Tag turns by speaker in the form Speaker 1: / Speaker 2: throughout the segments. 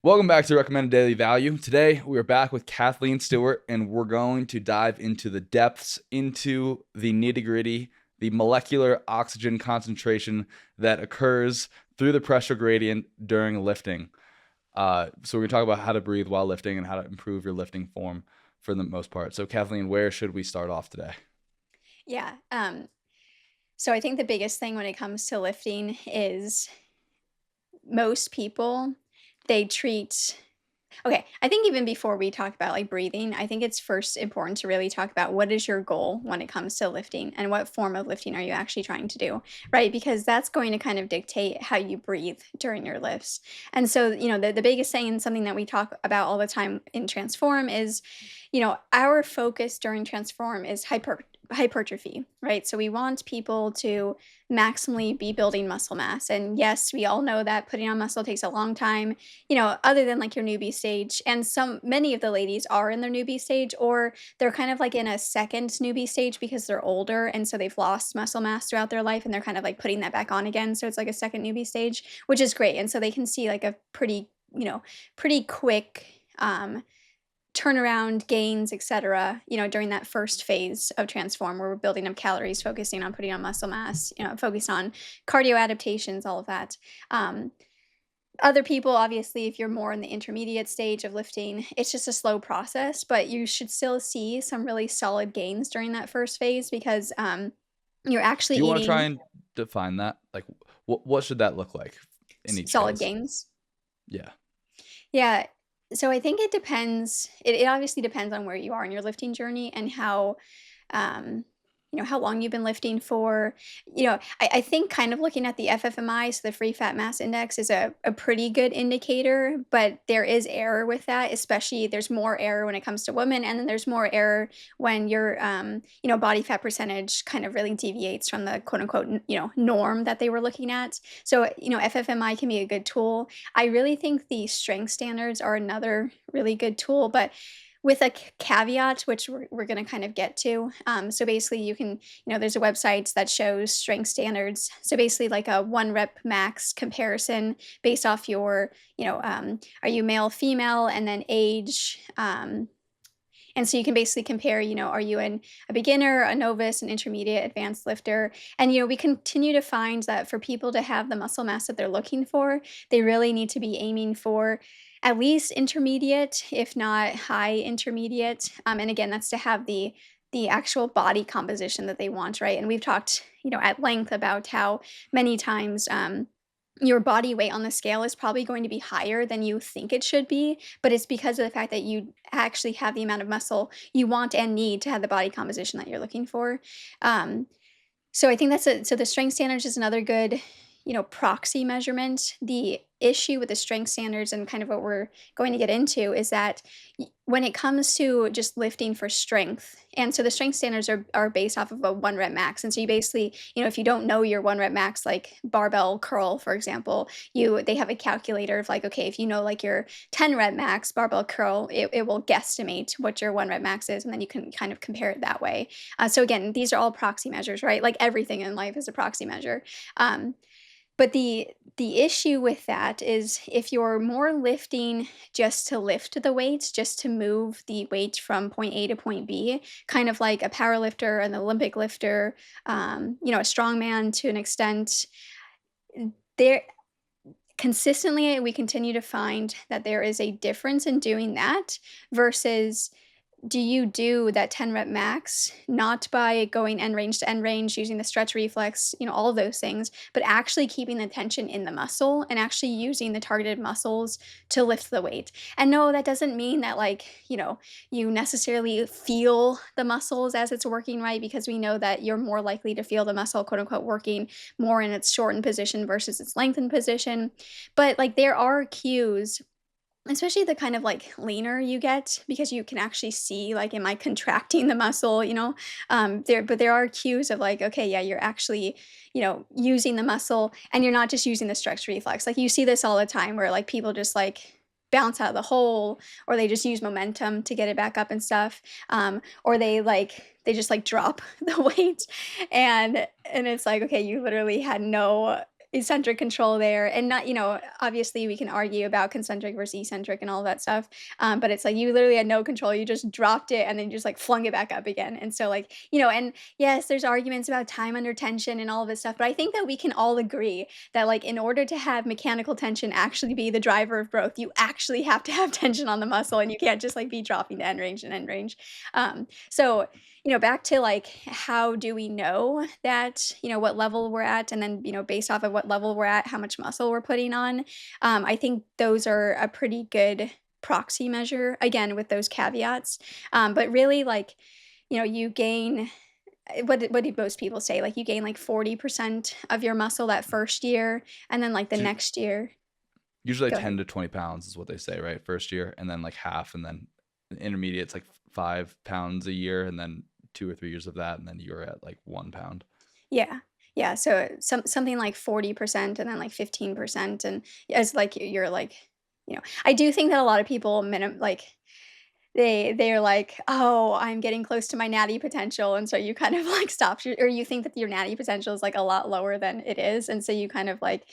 Speaker 1: Welcome back to Recommended Daily Value. Today, we are back with Kathleen Stewart, and we're going to dive into the depths, into the nitty gritty, the molecular oxygen concentration that occurs through the pressure gradient during lifting. So, we're going to talk about how to breathe while lifting and how to improve your lifting form for the most part. So, Kathleen, where should we start off today?
Speaker 2: Yeah. So I think the biggest thing when it comes to lifting is most people, they treat okay, I think even before we talk about like breathing, I think it's first important to really talk about what is your goal when it comes to lifting and what form of lifting are you actually trying to do, right? Because that's going to kind of dictate how you breathe during your lifts. And so, the biggest thing and something that we talk about all the time in Transform is, our focus during Transform is hypertrophy, right? So we want people to maximally be building muscle mass. And yes, we all know that putting on muscle takes a long time, other than like your newbie stage. And many of the ladies are in their newbie stage, or they're kind of like in a second newbie stage because they're older. And so they've lost muscle mass throughout their life and they're kind of like putting that back on again. So it's like a second newbie stage, which is great. And so they can see like a pretty quick, turnaround gains, etc., during that first phase of Transform where we're building up calories, focusing on putting on muscle mass, focused on cardio adaptations, all of that. Um, Other people, obviously, if you're more in the intermediate stage of lifting, it's just a slow process, but you should still see some really solid gains during that first phase because you're actually
Speaker 1: Do you want to try
Speaker 2: eating
Speaker 1: and define that? Like, what should that look like in each
Speaker 2: solid
Speaker 1: phase?
Speaker 2: gains.
Speaker 1: Yeah.
Speaker 2: Yeah. So I think it depends. It obviously depends on where you are in your lifting journey and um, how long you've been lifting for. I think kind of looking at the FFMI, so the free fat mass index, is a pretty good indicator, but there is error with that, especially there's more error when it comes to women, and then there's more error when your body fat percentage kind of really deviates from the quote unquote, norm that they were looking at. So, FFMI can be a good tool. I really think the strength standards are another really good tool, but with a caveat, which we're going to kind of get to. So basically, you can, there's a website that shows strength standards. So basically, like a one rep max comparison based off your, are you male, female, and then age. And so you can basically compare, are you a beginner, a novice, an intermediate, advanced lifter? And, we continue to find that for people to have the muscle mass that they're looking for, they really need to be aiming for at least intermediate, if not high intermediate. And again, that's to have the actual body composition that they want, right? And we've talked, at length about how many times your body weight on the scale is probably going to be higher than you think it should be, but it's because of the fact that you actually have the amount of muscle you want and need to have the body composition that you're looking for. Um, so I think so the strength standards is another good, proxy measurement. The issue with the strength standards and kind of what we're going to get into is that when it comes to just lifting for strength, and so the strength standards are based off of a one rep max. And so you basically, if you don't know your one rep max, like barbell curl, for example, they have a calculator of like, okay, if you know like your 10 rep max barbell curl, it will guesstimate what your one rep max is, and then you can kind of compare it that way. So again, these are all proxy measures, right? Like everything in life is a proxy measure. Um, but the issue with that is if you're more lifting just to lift the weight, just to move the weight from point A to point B, kind of like a power lifter, an Olympic lifter, a strongman to an extent, there consistently we continue to find that there is a difference in doing that versus do you do that 10 rep max not by going end range to end range, using the stretch reflex, all of those things, but actually keeping the tension in the muscle and actually using the targeted muscles to lift the weight? And no, that doesn't mean that like, you necessarily feel the muscles as it's working, right? Because we know that you're more likely to feel the muscle, quote unquote, working more in its shortened position versus its lengthened position. But like there are cues, especially the kind of like leaner you get, because you can actually see like, am I contracting the muscle, but there are cues of like, okay, yeah, you're actually, using the muscle and you're not just using the stretch reflex. Like you see this all the time where like people just like bounce out of the hole, or they just use momentum to get it back up and stuff. Or they just like drop the weight, and it's like, okay, you literally had no eccentric control there, and not, obviously we can argue about concentric versus eccentric and all that stuff, but it's like you literally had no control. You just dropped it and then just like flung it back up again. And so like, and yes, there's arguments about time under tension and all of this stuff, but I think that we can all agree that like in order to have mechanical tension actually be the driver of growth, you actually have to have tension on the muscle, and you can't just like be dropping the end range and end range. So back to like how do we know that, what level we're at, and then, based off of what level we're at, how much muscle we're putting on. I think those are a pretty good proxy measure, again, with those caveats. But really, like, you gain, what do most people say? Like, you gain like 40% of your muscle that first year, and then like the
Speaker 1: Ju-
Speaker 2: next year.
Speaker 1: Usually
Speaker 2: Go
Speaker 1: like
Speaker 2: ahead.
Speaker 1: 10 to 20 pounds is what they say, right? First year, and then like half, and then intermediate's like 5 pounds a year, and then 2 or 3 years of that, and then you're at like 1 pound.
Speaker 2: Yeah. Yeah. So something like 40% and then like 15%. And as like you're like, I do think that a lot of people like they're like, "Oh, I'm getting close to my natty potential," and so you kind of, like, stop your, or you think that your natty potential is, like, a lot lower than it is, and so you kind of, like,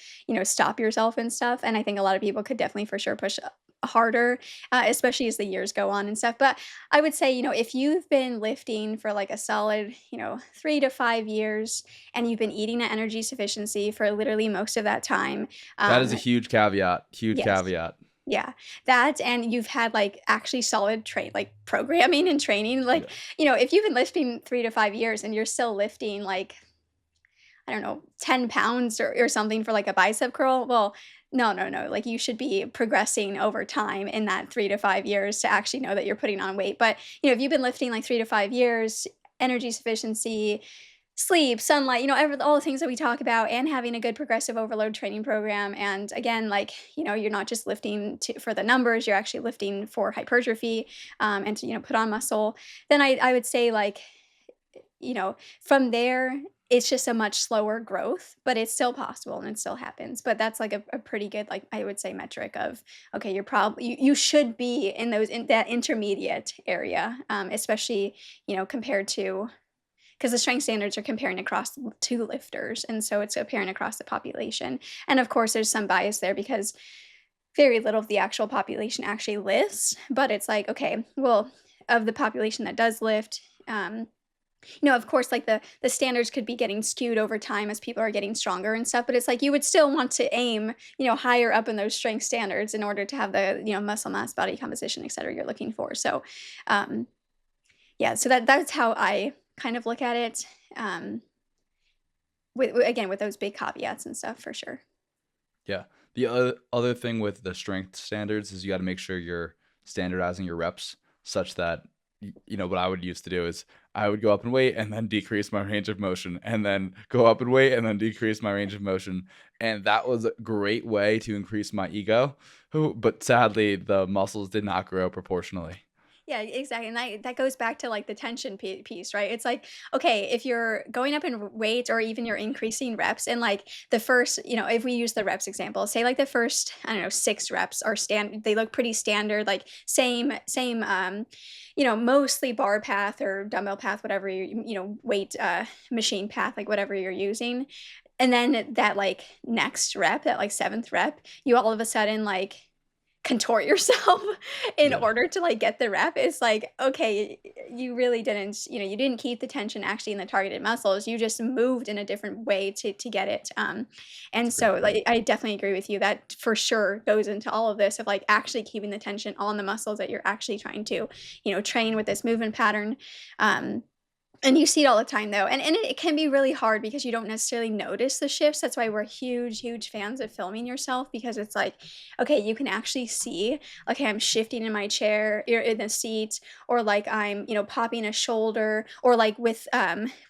Speaker 2: stop yourself and stuff, and I think a lot of people could definitely for sure push, harder, especially as the years go on and stuff. But I would say, if you've been lifting for, like, a solid, 3 to 5 years, and you've been eating at energy sufficiency for literally most of that time,
Speaker 1: That is a
Speaker 2: um
Speaker 1: huge caveat. Huge
Speaker 2: yes.
Speaker 1: caveat.
Speaker 2: Yeah, that, and you've had, like, actually solid like, programming and training, like,
Speaker 1: Yeah.
Speaker 2: if you've been lifting 3 to 5 years and you're still lifting, like, I don't know, 10 pounds or something for, like, a bicep curl, well, no, no, no, like, you should be progressing over time in that 3 to 5 years to actually know that you're putting on weight. But, if you've been lifting, like, 3 to 5 years, energy sufficiency, sleep, sunlight, all the things that we talk about, and having a good progressive overload training program. And again, like, you're not just lifting for the numbers, you're actually lifting for hypertrophy, and to, put on muscle. Then I would say, like, from there, it's just a much slower growth, but it's still possible and it still happens. But that's like a pretty good, like, I would say, metric of, okay, you're probably, you should be in that intermediate area, especially, compared to, because the strength standards are comparing across two lifters, and so it's comparing across the population. And of course, there's some bias there because very little of the actual population actually lifts. But it's like, okay, well, of the population that does lift, of course, like the standards could be getting skewed over time as people are getting stronger and stuff. But it's like you would still want to aim, higher up in those strength standards in order to have the, muscle mass, body composition, et cetera, you're looking for. So, um, yeah, so that's how I kind of look at it, um, again, with those big caveats and stuff for sure.
Speaker 1: Yeah. The other thing with the strength standards is you got to make sure you're standardizing your reps such that what I would used to do is I would go up in weight and then decrease my range of motion, and then go up in weight and then decrease my range of motion. And that was a great way to increase my ego. But sadly, the muscles did not grow proportionally.
Speaker 2: Yeah, exactly, and that goes back to, like, the tension piece, right? It's like, okay, if you're going up in weight or even you're increasing reps, and, like, the first, if we use the reps example, say, like, the first, I don't know, 6 reps are they look pretty standard, like, same, mostly bar path or dumbbell path, whatever weight, machine path, like, whatever you're using. And then that, like, next rep, that, like, 7th rep, you all of a sudden, like, contort yourself in
Speaker 1: Yeah.
Speaker 2: order to, like, get the rep. It's like, okay, you really didn't, you didn't keep the tension actually in the targeted muscles. You just moved in a different way to get it.
Speaker 1: That's
Speaker 2: And
Speaker 1: a great
Speaker 2: so,
Speaker 1: point.
Speaker 2: like, I definitely agree with you. That for sure goes into all of this of, like, actually keeping the tension on the muscles that you're actually trying to, train with this movement pattern. Um, and you see it all the time though, and it can be really hard because you don't necessarily notice the shifts. That's why we're huge, huge fans of filming yourself, because it's like, okay, you can actually see, okay, I'm shifting in my chair or in the seat, or like I'm, popping a shoulder, or like with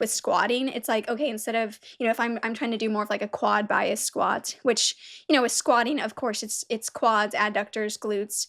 Speaker 2: squatting, it's like, okay, instead of, if I'm trying to do more of like a quad bias squat, which, with squatting, of course, it's quads, adductors, glutes,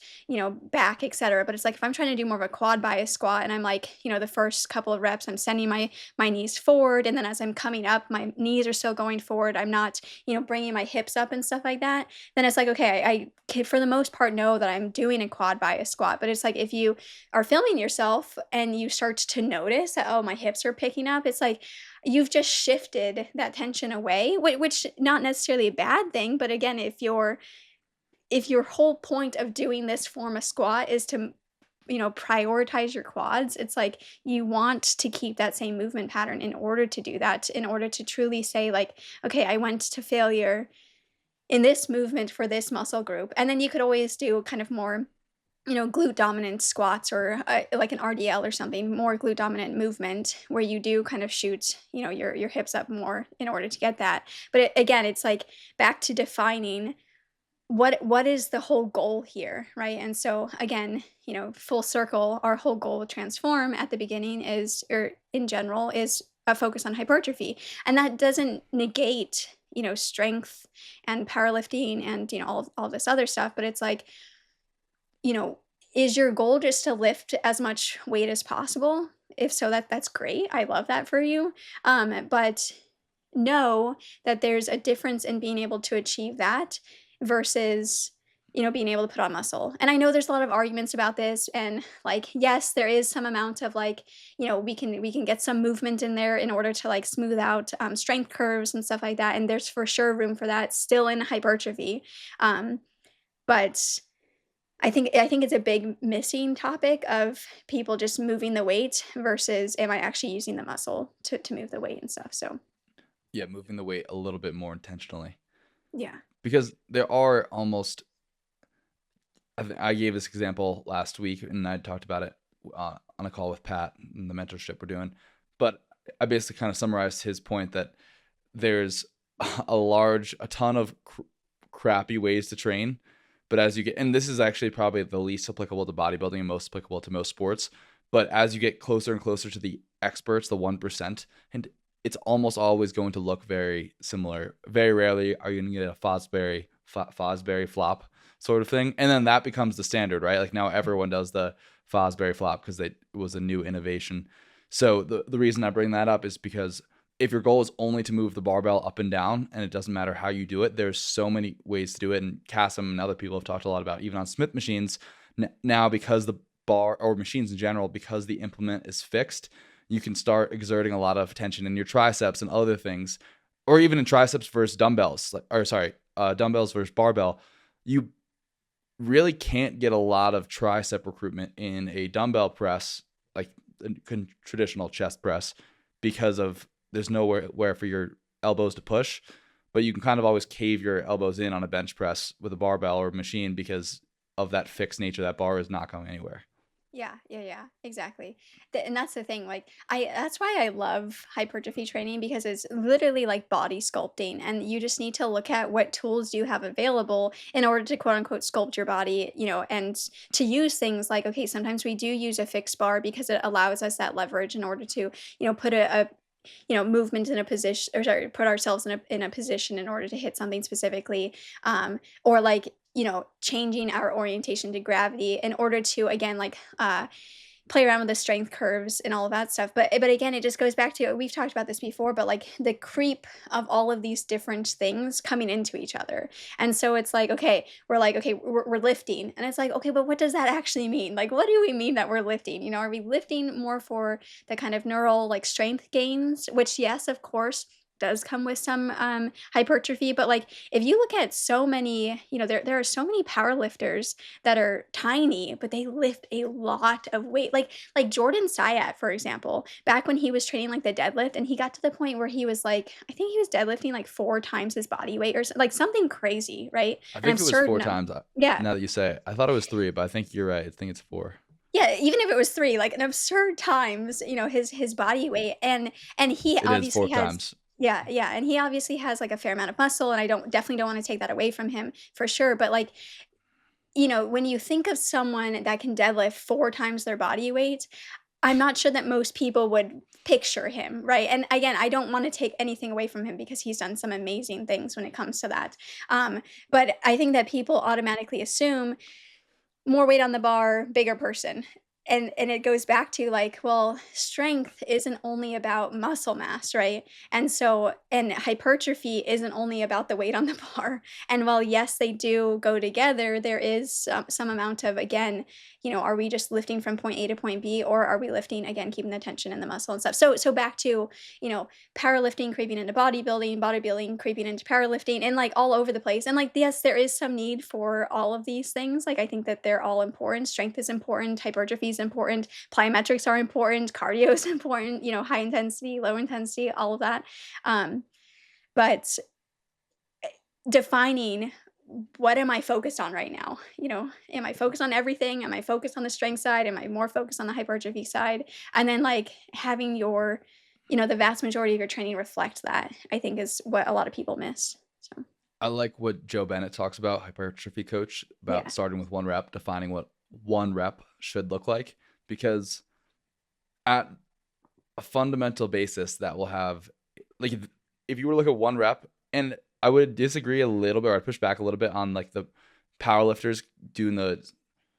Speaker 2: back, etc. But it's like if I'm trying to do more of a quad bias squat and I'm like, the first couple of reps I'm sending my knees forward, and then as I'm coming up, my knees are still going forward. I'm not, bringing my hips up and stuff like that. Then it's like, okay, I can, for the most part, know that I'm doing a quad bias squat. But it's like if you are filming yourself and you start to notice that, oh, my hips are picking up, it's like you've just shifted that tension away, which not necessarily a bad thing. But again, if your whole point of doing this form of squat is to prioritize your quads, it's like you want to keep that same movement pattern in order to do that, in order to truly say like, okay, I went to failure in this movement for this muscle group. And then you could always do kind of more glute dominant squats, or like an RDL or something, more glute dominant movement where you do kind of shoot, your hips up more in order to get that. But again, it's like back to defining what is the whole goal here, right? And so again, full circle, our whole goal with transform at the beginning is, or in general, is a focus on hypertrophy. And that doesn't negate, strength and powerlifting and all this other stuff, but it's like, you know, is your goal just to lift as much weight as possible? If so, that's great. I love that for you. But know that there's a difference in being able to achieve that versus being able to put on muscle. And I know there's a lot of arguments about this, and like yes, there is some amount of like we can get some movement in there in order to like smooth out strength curves and stuff like that, and there's for sure room for that still in hypertrophy. um, but I think it's a big missing topic of people just moving the weight versus am I actually using the muscle to move the weight and stuff. So
Speaker 1: Yeah, moving the weight a little bit more intentionally,
Speaker 2: yeah.
Speaker 1: because there are almost. I gave this example last week, and I talked about it on a call with Pat and the mentorship we're doing. But I basically kind of summarized his point that there's a ton of crappy ways to train, but as you get, and this is actually probably the least applicable to bodybuilding and most applicable to most sports, but as you get closer and closer to the experts, the 1%, and it's almost always going to look very similar. Very rarely are you going to get a Fosbury flop sort of thing, and then that becomes the standard, right? Like now everyone does the Fosbury flop because it was a new innovation. So the reason I bring that up is because if your goal is only to move the barbell up and down, and it doesn't matter how you do it, there's so many ways to do it. And Kasim and other people have talked a lot about, even on Smith machines now, because the bar, or machines in general, because the implement is fixed, you can start exerting a lot of tension in your triceps and other things, or even in triceps versus dumbbells, dumbbells versus barbell. You really can't get a lot of tricep recruitment in a dumbbell press, like a traditional chest press, because of there's nowhere where for your elbows to push. But you can kind of always cave your elbows in on a bench press with a barbell or machine because of that fixed nature. That bar is not going anywhere.
Speaker 2: Yeah, yeah, yeah, exactly. And that's the thing. Like, that's why I love hypertrophy training, because it's literally like body sculpting, and you just need to look at what tools do you have available in order to quote unquote sculpt your body, and to use things like, okay, sometimes we do use a fixed bar because it allows us that leverage in order to, put a movement in a position, or sorry, put ourselves in a position in order to hit something specifically, or like changing our orientation to gravity in order to again like play around with the strength curves and all of that stuff. But again, it just goes back to, we've talked about this before, but like the creep of all of these different things coming into each other. And so it's like, okay, we're lifting, and it's like, okay, but what does that actually mean? Like, what do we mean that we're lifting? Are we lifting more for the kind of neural like strength gains, which yes, of course does come with some hypertrophy. But like if you look at so many, there are so many power lifters that are tiny, but they lift a lot of weight. Like Jordan Sayat, for example, back when he was training like the deadlift, and he got to the point where he was like, I think he was deadlifting like 4 times his body weight, or like something crazy, right?
Speaker 1: I
Speaker 2: An
Speaker 1: think it was
Speaker 2: absurd
Speaker 1: 4 times.
Speaker 2: yeah.
Speaker 1: Now that you say it, I thought it was 3, but I think you're right. I think it's 4.
Speaker 2: Yeah, even if it was 3, like an absurd times, his body weight, and he
Speaker 1: It is four
Speaker 2: obviously has.
Speaker 1: times.
Speaker 2: Yeah, yeah, and he obviously has like a fair amount of muscle, and I definitely don't want to take that away from him for sure. But like, when you think of someone that can deadlift 4 times their body weight, I'm not sure that most people would picture him, right? And again, I don't want to take anything away from him because he's done some amazing things when it comes to that. But I think that people automatically assume more weight on the bar, bigger person. and it goes back to like, well, strength isn't only about muscle mass, right? And so and hypertrophy isn't only about the weight on the bar. And while yes, they do go together, there is some amount of, again, are we just lifting from point A to point B, or are we lifting, again, keeping the tension in the muscle and stuff? So back to, you know, powerlifting creeping into bodybuilding, bodybuilding creeping into powerlifting, and like all over the place. And like, yes, there is some need for all of these things. Like, I think that they're all important. Strength is important, hypertrophy is important, plyometrics are important, cardio is important, high intensity, low intensity, all of that. Um, but defining, what am I focused on right now? Am I focused on everything? Am I focused on the strength side? Am I more focused on the hypertrophy side? And then like having the vast majority of your training reflect that, I think is what a lot of people miss. So,
Speaker 1: I like what Joe Bennett talks about, hypertrophy coach, about
Speaker 2: yeah.
Speaker 1: starting with one rep, defining what one rep should look like, because at a fundamental basis that will have, like, if you were to look at one rep, and I would disagree a little bit, or I'd push back a little bit on like the powerlifters doing the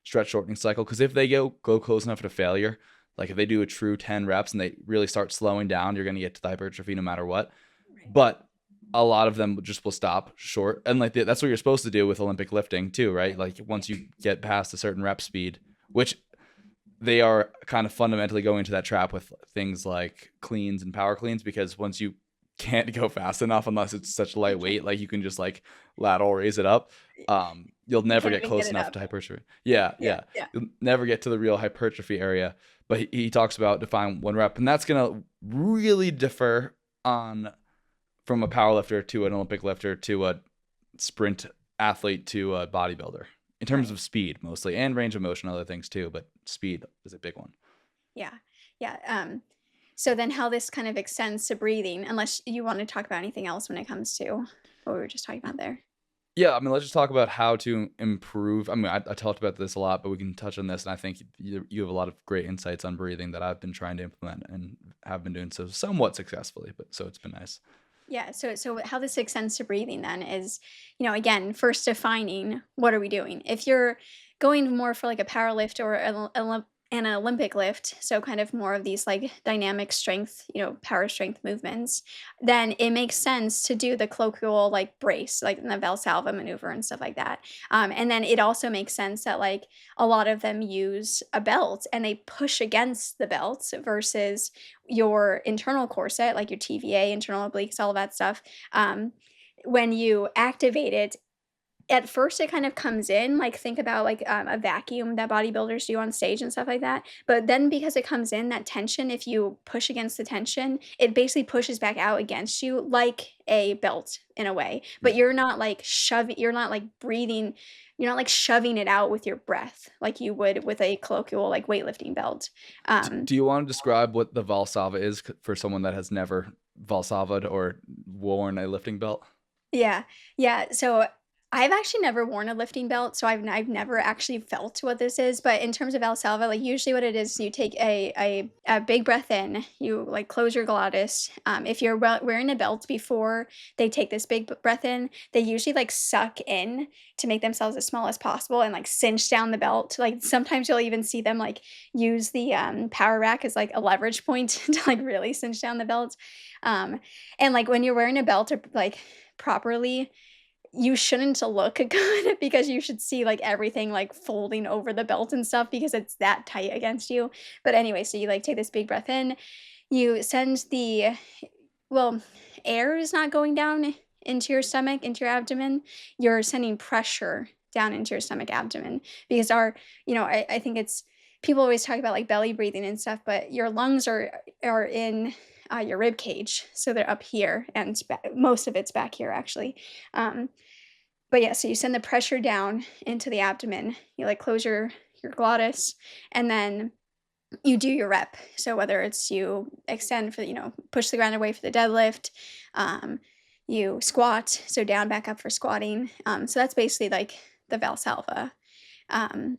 Speaker 1: stretch shortening cycle, because if they go close enough to failure, like if they do a true 10 reps and they really start slowing down, you're going to get to the hypertrophy no matter what.
Speaker 2: Right.
Speaker 1: But a lot of them just will stop short, and like that's what you're supposed to do with Olympic lifting too, right? Like once you get past a certain rep speed, which they are kind of fundamentally going into that trap with things like cleans and power cleans, because once you can't go fast enough unless it's such lightweight, like you can just like lateral raise it up, you'll
Speaker 2: You
Speaker 1: never
Speaker 2: can't
Speaker 1: get
Speaker 2: even get
Speaker 1: close
Speaker 2: it
Speaker 1: enough
Speaker 2: up.
Speaker 1: to hypertrophy. Yeah,
Speaker 2: Yeah,
Speaker 1: yeah.
Speaker 2: yeah.
Speaker 1: You'll never get to the real hypertrophy area. But he talks about define one rep, and that's gonna really differ on from a power lifter to an Olympic lifter to a sprint athlete to a bodybuilder in terms
Speaker 2: Right.
Speaker 1: of speed mostly, and range of motion, other things too, but speed is a big one.
Speaker 2: Yeah. Yeah. So then how this kind of extends to breathing, unless you want to talk about anything else when it comes to what we were just talking about there.
Speaker 1: Yeah, I mean, let's just talk about how to improve. I mean, I talked about this a lot, but we can touch on this, and I think you have a lot of great insights on breathing that I've been trying to implement and have been doing so somewhat successfully, but so it's been nice.
Speaker 2: Yeah, so how this extends to breathing then is, again, first defining, what are we doing? If you're going more for like a power lift or an Olympic lift, so kind of more of these like dynamic strength, power strength movements, then it makes sense to do the colloquial like brace, like in the Valsalva maneuver and stuff like that. And then it also makes sense that like a lot of them use a belt and they push against the belt versus your internal corset, like your TVA, internal obliques, all of that stuff. When you activate it, at first it kind of comes in, like think about like a vacuum that bodybuilders do on stage and stuff like that. But then because it comes in, that tension, if you push against the tension, it basically pushes back out against you like a belt in a way. But
Speaker 1: Yeah.
Speaker 2: you're not like shoving, you're not like breathing, you're not like shoving it out with your breath like you would with a colloquial like weightlifting belt. Um,
Speaker 1: Do you want to describe what the Valsalva is for someone that has never Valsalva'd or worn a lifting belt?
Speaker 2: Yeah, yeah, so I've actually never worn a lifting belt, so I've never actually felt what this is, but in terms of Valsalva, like, usually what it is, you take a big breath in, you, like, close your glottis, if you're wearing a belt before they take this big breath in, they usually, like, suck in to make themselves as small as possible and, like, cinch down the belt, like, sometimes you'll even see them, like, use the, power rack as, like, a leverage point to, like, really cinch down the belt, um, and, like, when you're wearing a belt or, like, properly, you shouldn't look good because you should see, like, everything, like, folding over the belt and stuff because it's that tight against you. But anyway, so you, like, take this big breath in, you send the well, air is not going down into your stomach, into your abdomen, you're sending pressure down into your stomach, abdomen because I think it's people always talk about, like, belly breathing and stuff, but your lungs are in, your rib cage, so they're up here, and most of it's back here, actually. Um, but yeah, so you send the pressure down into the abdomen. You like close your glottis, and then you do your rep. So whether it's you extend for push the ground away for the deadlift, um, you squat, so down back up for squatting. So that's basically like the Valsalva, um,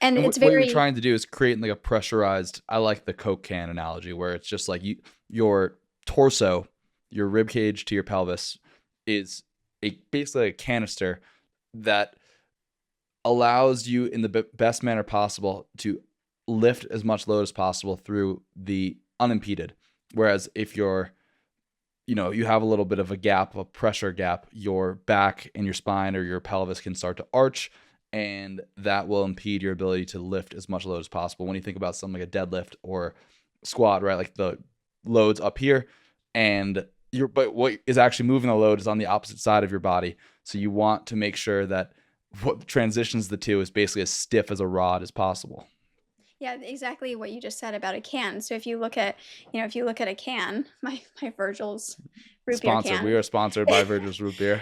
Speaker 2: and
Speaker 1: And
Speaker 2: it's
Speaker 1: what you're
Speaker 2: very
Speaker 1: trying to do is create like a pressurized, I like the Coke can analogy, where it's just like your torso, your rib cage to your pelvis is basically a canister that allows you in the best manner possible to lift as much load as possible through the unimpeded. Whereas if you have a little bit of a gap, a pressure gap, your back and your spine or your pelvis can start to arch, and that will impede your ability to lift as much load as possible. When you think about something like a deadlift or squat, right? Like the load's up here, and but what is actually moving the load is on the opposite side of your body. So you want to make sure that what transitions the two is basically as stiff as a rod as possible.
Speaker 2: Yeah, exactly what you just said about a can. So if you look at, if you look at a can, my Virgil's root beer
Speaker 1: Sponsored. We
Speaker 2: can.
Speaker 1: are sponsored by Virgil's Root Beer.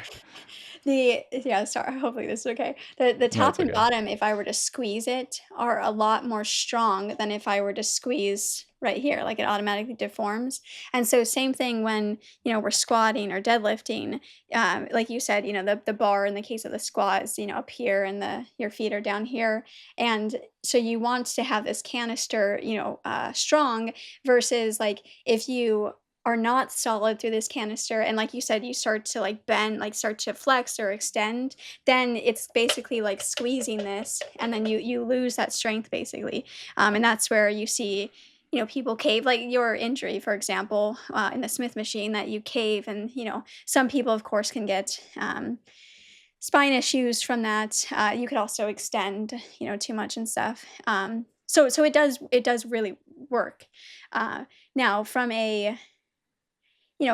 Speaker 2: Yeah, sorry, hopefully this is okay. The
Speaker 1: No,
Speaker 2: top
Speaker 1: it's
Speaker 2: and
Speaker 1: okay.
Speaker 2: bottom, if I were to squeeze it, are a lot more strong than if I were to squeeze right here, like it automatically deforms. And so same thing when, we're squatting or deadlifting. Like you said, the bar in the case of the squat is, up here and your feet are down here. And so you want to have this canister, strong versus like if you are not solid through this canister and like you said you start to like bend, like start to flex or extend, then it's basically like squeezing this and then you lose that strength basically. And that's where you see people cave, like your injury for example, in the Smith machine, that you cave. And some people of course can get spine issues from that. You could also extend too much and stuff. So it does really work. Now from a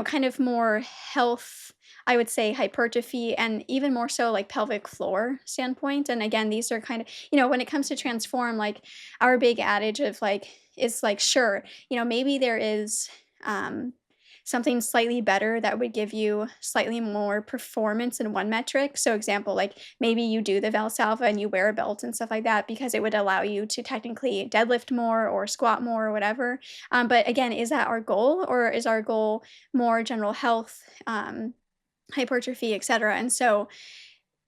Speaker 2: kind of more health, I would say hypertrophy, and even more so like pelvic floor standpoint. And again, these are kind of, when it comes to transform, like our big adage of like, is like, sure, maybe there is um, something slightly better that would give you slightly more performance in one metric. So, example, like maybe you do the Valsalva and you wear a belt and stuff like that because it would allow you to technically deadlift more or squat more or whatever. But again, is that our goal, or is our goal more general health, hypertrophy, etc.? And so,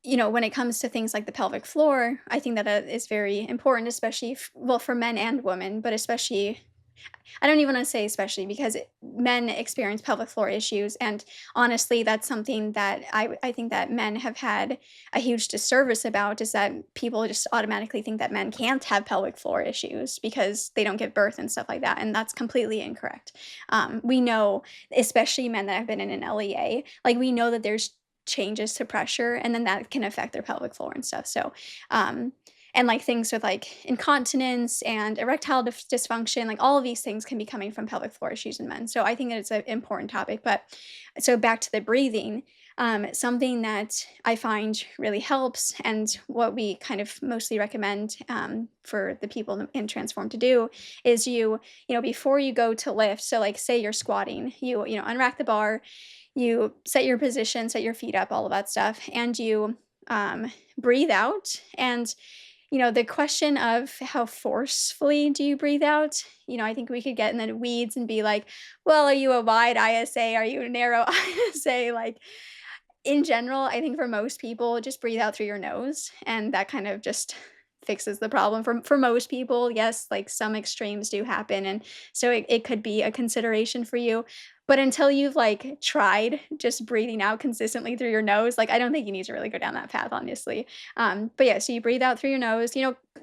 Speaker 2: when it comes to things like the pelvic floor, I think that is very important, especially well, for men and women, but especially, I don't even want to say especially because men experience pelvic floor issues. And honestly, that's something that I think that men have had a huge disservice about, is that people just automatically think that men can't have pelvic floor issues because they don't give birth and stuff like that. And that's completely incorrect. We know, especially men that have been in an LEA, like we know that there's changes to pressure and then that can affect their pelvic floor and stuff. So, um, and like things with like incontinence and erectile dysfunction, like all of these things can be coming from pelvic floor issues in men. So I think that it's an important topic. But so back to the breathing, something that I find really helps and what we kind of mostly recommend, for the people in transform to do, is before you go to lift, so like say you're squatting, you unrack the bar, you set your position, set your feet up, all of that stuff, and you breathe out. And the question of how forcefully do you breathe out? I think we could get in the weeds and be like, well, are you a wide ISA? Are you a narrow ISA? Like, in general, I think for most people, just breathe out through your nose, and that kind of just fixes the problem for most people. Yes, like some extremes do happen, and so it could be a consideration for you. But until you've like tried just breathing out consistently through your nose, like I don't think you need to really go down that path, honestly. But yeah, so you breathe out through your nose,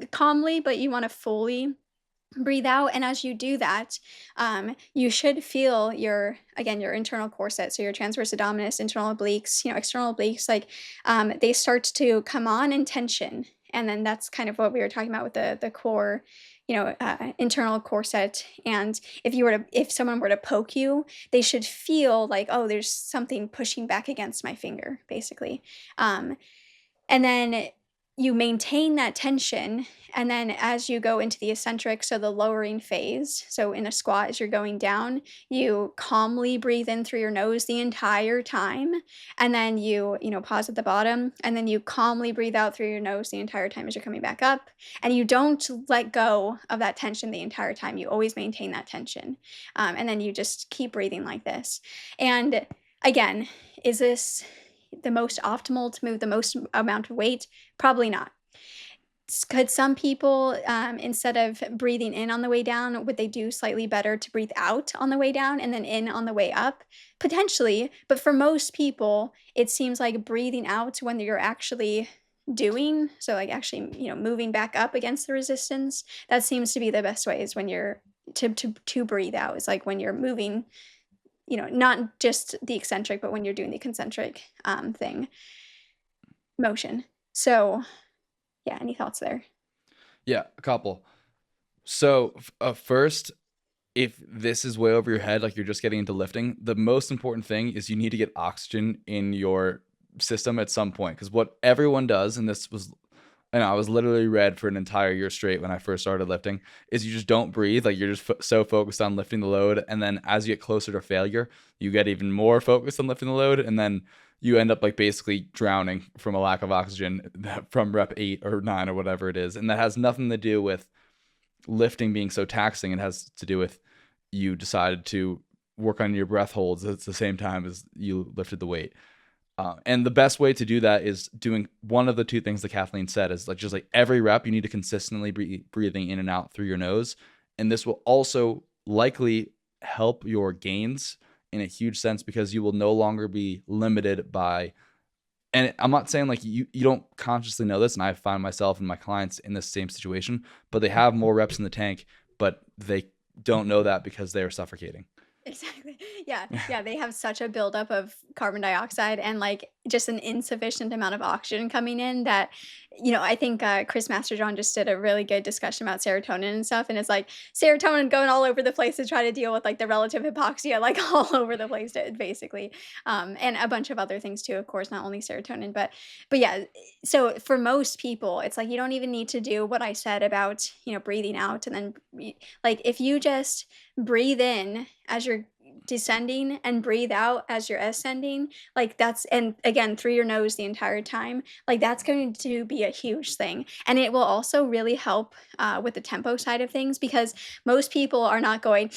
Speaker 2: calmly, but you want to fully breathe out. And as you do that, you should feel your internal core set, so your transverse abdominis, internal obliques, external obliques, like they start to come on in tension. And then that's kind of what we were talking about with the core, internal core set. And if someone were to poke you, they should feel like, oh, there's something pushing back against my finger, basically. Um, and then you maintain that tension. And then as you go into the eccentric, so the lowering phase, so in a squat, as you're going down, you calmly breathe in through your nose the entire time. And then pause at the bottom. And then you calmly breathe out through your nose the entire time as you're coming back up. And you don't let go of that tension the entire time. You always maintain that tension. And then you just keep breathing like this. And again, is this the most optimal to move the most amount of weight? Probably not. Could some people, instead of breathing in on the way down, would they do slightly better to breathe out on the way down and then in on the way up? Potentially, but for most people, it seems like breathing out when you're actually doing, so like actually, moving back up against the resistance, that seems to be the best way is when you're to breathe out. Is like when you're moving, not just the eccentric, but when you're doing the concentric thing motion. So yeah, any thoughts there?
Speaker 1: Yeah, a couple. So, first, if this is way over your head, like you're just getting into lifting, the most important thing is you need to get oxygen in your system at some point. Because what everyone does, and this was, and I was literally red for an entire year straight when I first started lifting, is you just don't breathe. Like you're just so focused on lifting the load. And then as you get closer to failure, you get even more focused on lifting the load. And then you end up like basically drowning from a lack of oxygen from rep 8 or 9 or whatever it is. And that has nothing to do with lifting being so taxing. It has to do with you decided to work on your breath holds at the same time as you lifted the weight. And the best way to do that is doing one of the two things that Kathleen said is like just like every rep, you need to consistently be breathing in and out through your nose. And this will also likely help your gains in a huge sense because you will no longer be limited by, and I'm not saying like you don't consciously know this, and I find myself and my clients in this same situation, but they have more reps in the tank, but they don't know that because they are suffocating.
Speaker 2: Exactly. Yeah. Yeah. They have such a buildup of carbon dioxide and like just an insufficient amount of oxygen coming in that, I think Chris Masterjohn just did a really good discussion about serotonin and stuff. And it's like serotonin going all over the place to try to deal with like the relative hypoxia, like all over the place, basically. And a bunch of other things too, of course, not only serotonin, but yeah. So for most people, it's like you don't even need to do what I said about, breathing out and then like if you just breathe in as you're descending and breathe out as you're ascending, like that's, and again through your nose the entire time, like that's going to be a huge thing. And it will also really help with the tempo side of things because most people are not going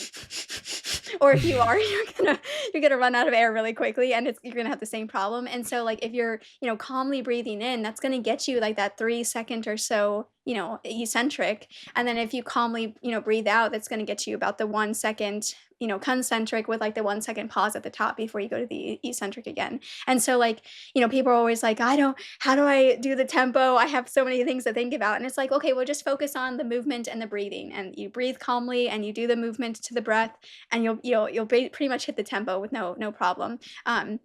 Speaker 2: or if you are, you're gonna run out of air really quickly and you're gonna have the same problem. And so like if you're calmly breathing in, that's gonna get you like that 3 second or so eccentric. And then if you calmly, breathe out, that's going to get you about the 1 second, concentric with like the 1 second pause at the top before you go to the eccentric again. And so like, people are always like, how do I do the tempo? I have so many things to think about. And it's like, okay, well just focus on the movement and the breathing and you breathe calmly and you do the movement to the breath and you'll pretty much hit the tempo with no problem. And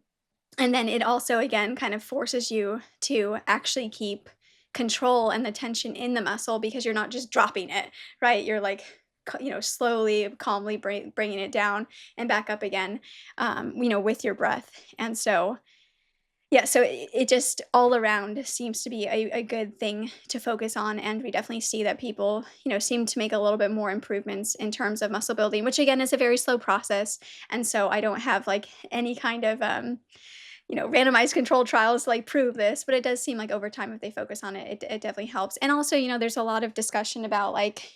Speaker 2: then it also again kind of forces you to actually keep control and the tension in the muscle because you're not just dropping it, right? You're like slowly calmly bringing it down and back up again, with your breath. And so yeah, so it just all around seems to be a good thing to focus on. And we definitely see that people, seem to make a little bit more improvements in terms of muscle building, which again is a very slow process. And so I don't have like any kind of randomized controlled trials to like prove this, but it does seem like over time, if they focus on it, it definitely helps. And also, there's a lot of discussion about like,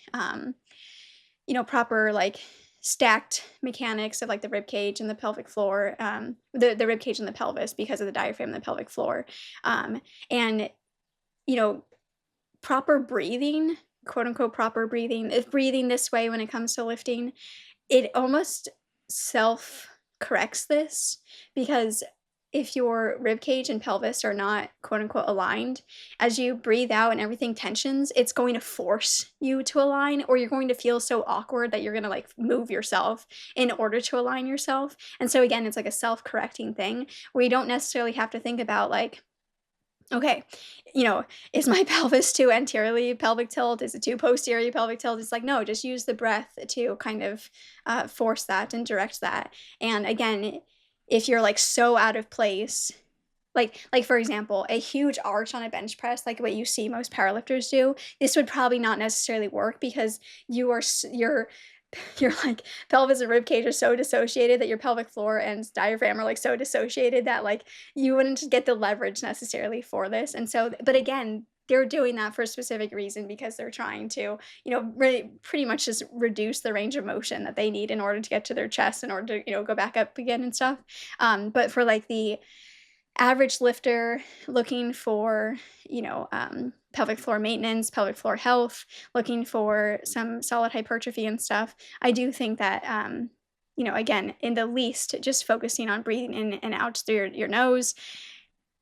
Speaker 2: proper like stacked mechanics of like the rib cage and the pelvic floor, the rib cage and the pelvis because of the diaphragm and the pelvic floor. And, you know, proper breathing, quote unquote, proper breathing, if breathing this way when it comes to lifting, it almost self corrects this because if your rib cage and pelvis are not quote unquote aligned, as you breathe out and everything tensions, it's going to force you to align, or you're going to feel so awkward that you're going to like move yourself in order to align yourself. And so, again, it's like a self correcting thing where you don't necessarily have to think about like, okay, is my pelvis too anteriorly pelvic tilt? Is it too posteriorly pelvic tilt? It's like, no, just use the breath to kind of force that and direct that. And again, if you're like so out of place, like for example, a huge arch on a bench press, like what you see most powerlifters do, this would probably not necessarily work because your like pelvis and rib cage are so dissociated that your pelvic floor and diaphragm are like so dissociated that like you wouldn't get the leverage necessarily for this. And so, but again, they're doing that for a specific reason because they're trying to, really pretty much just reduce the range of motion that they need in order to get to their chest in order to, go back up again and stuff. But for like the average lifter looking for, pelvic floor maintenance, pelvic floor health, looking for some solid hypertrophy and stuff, I do think that, again, in the least, just focusing on breathing in and out through your nose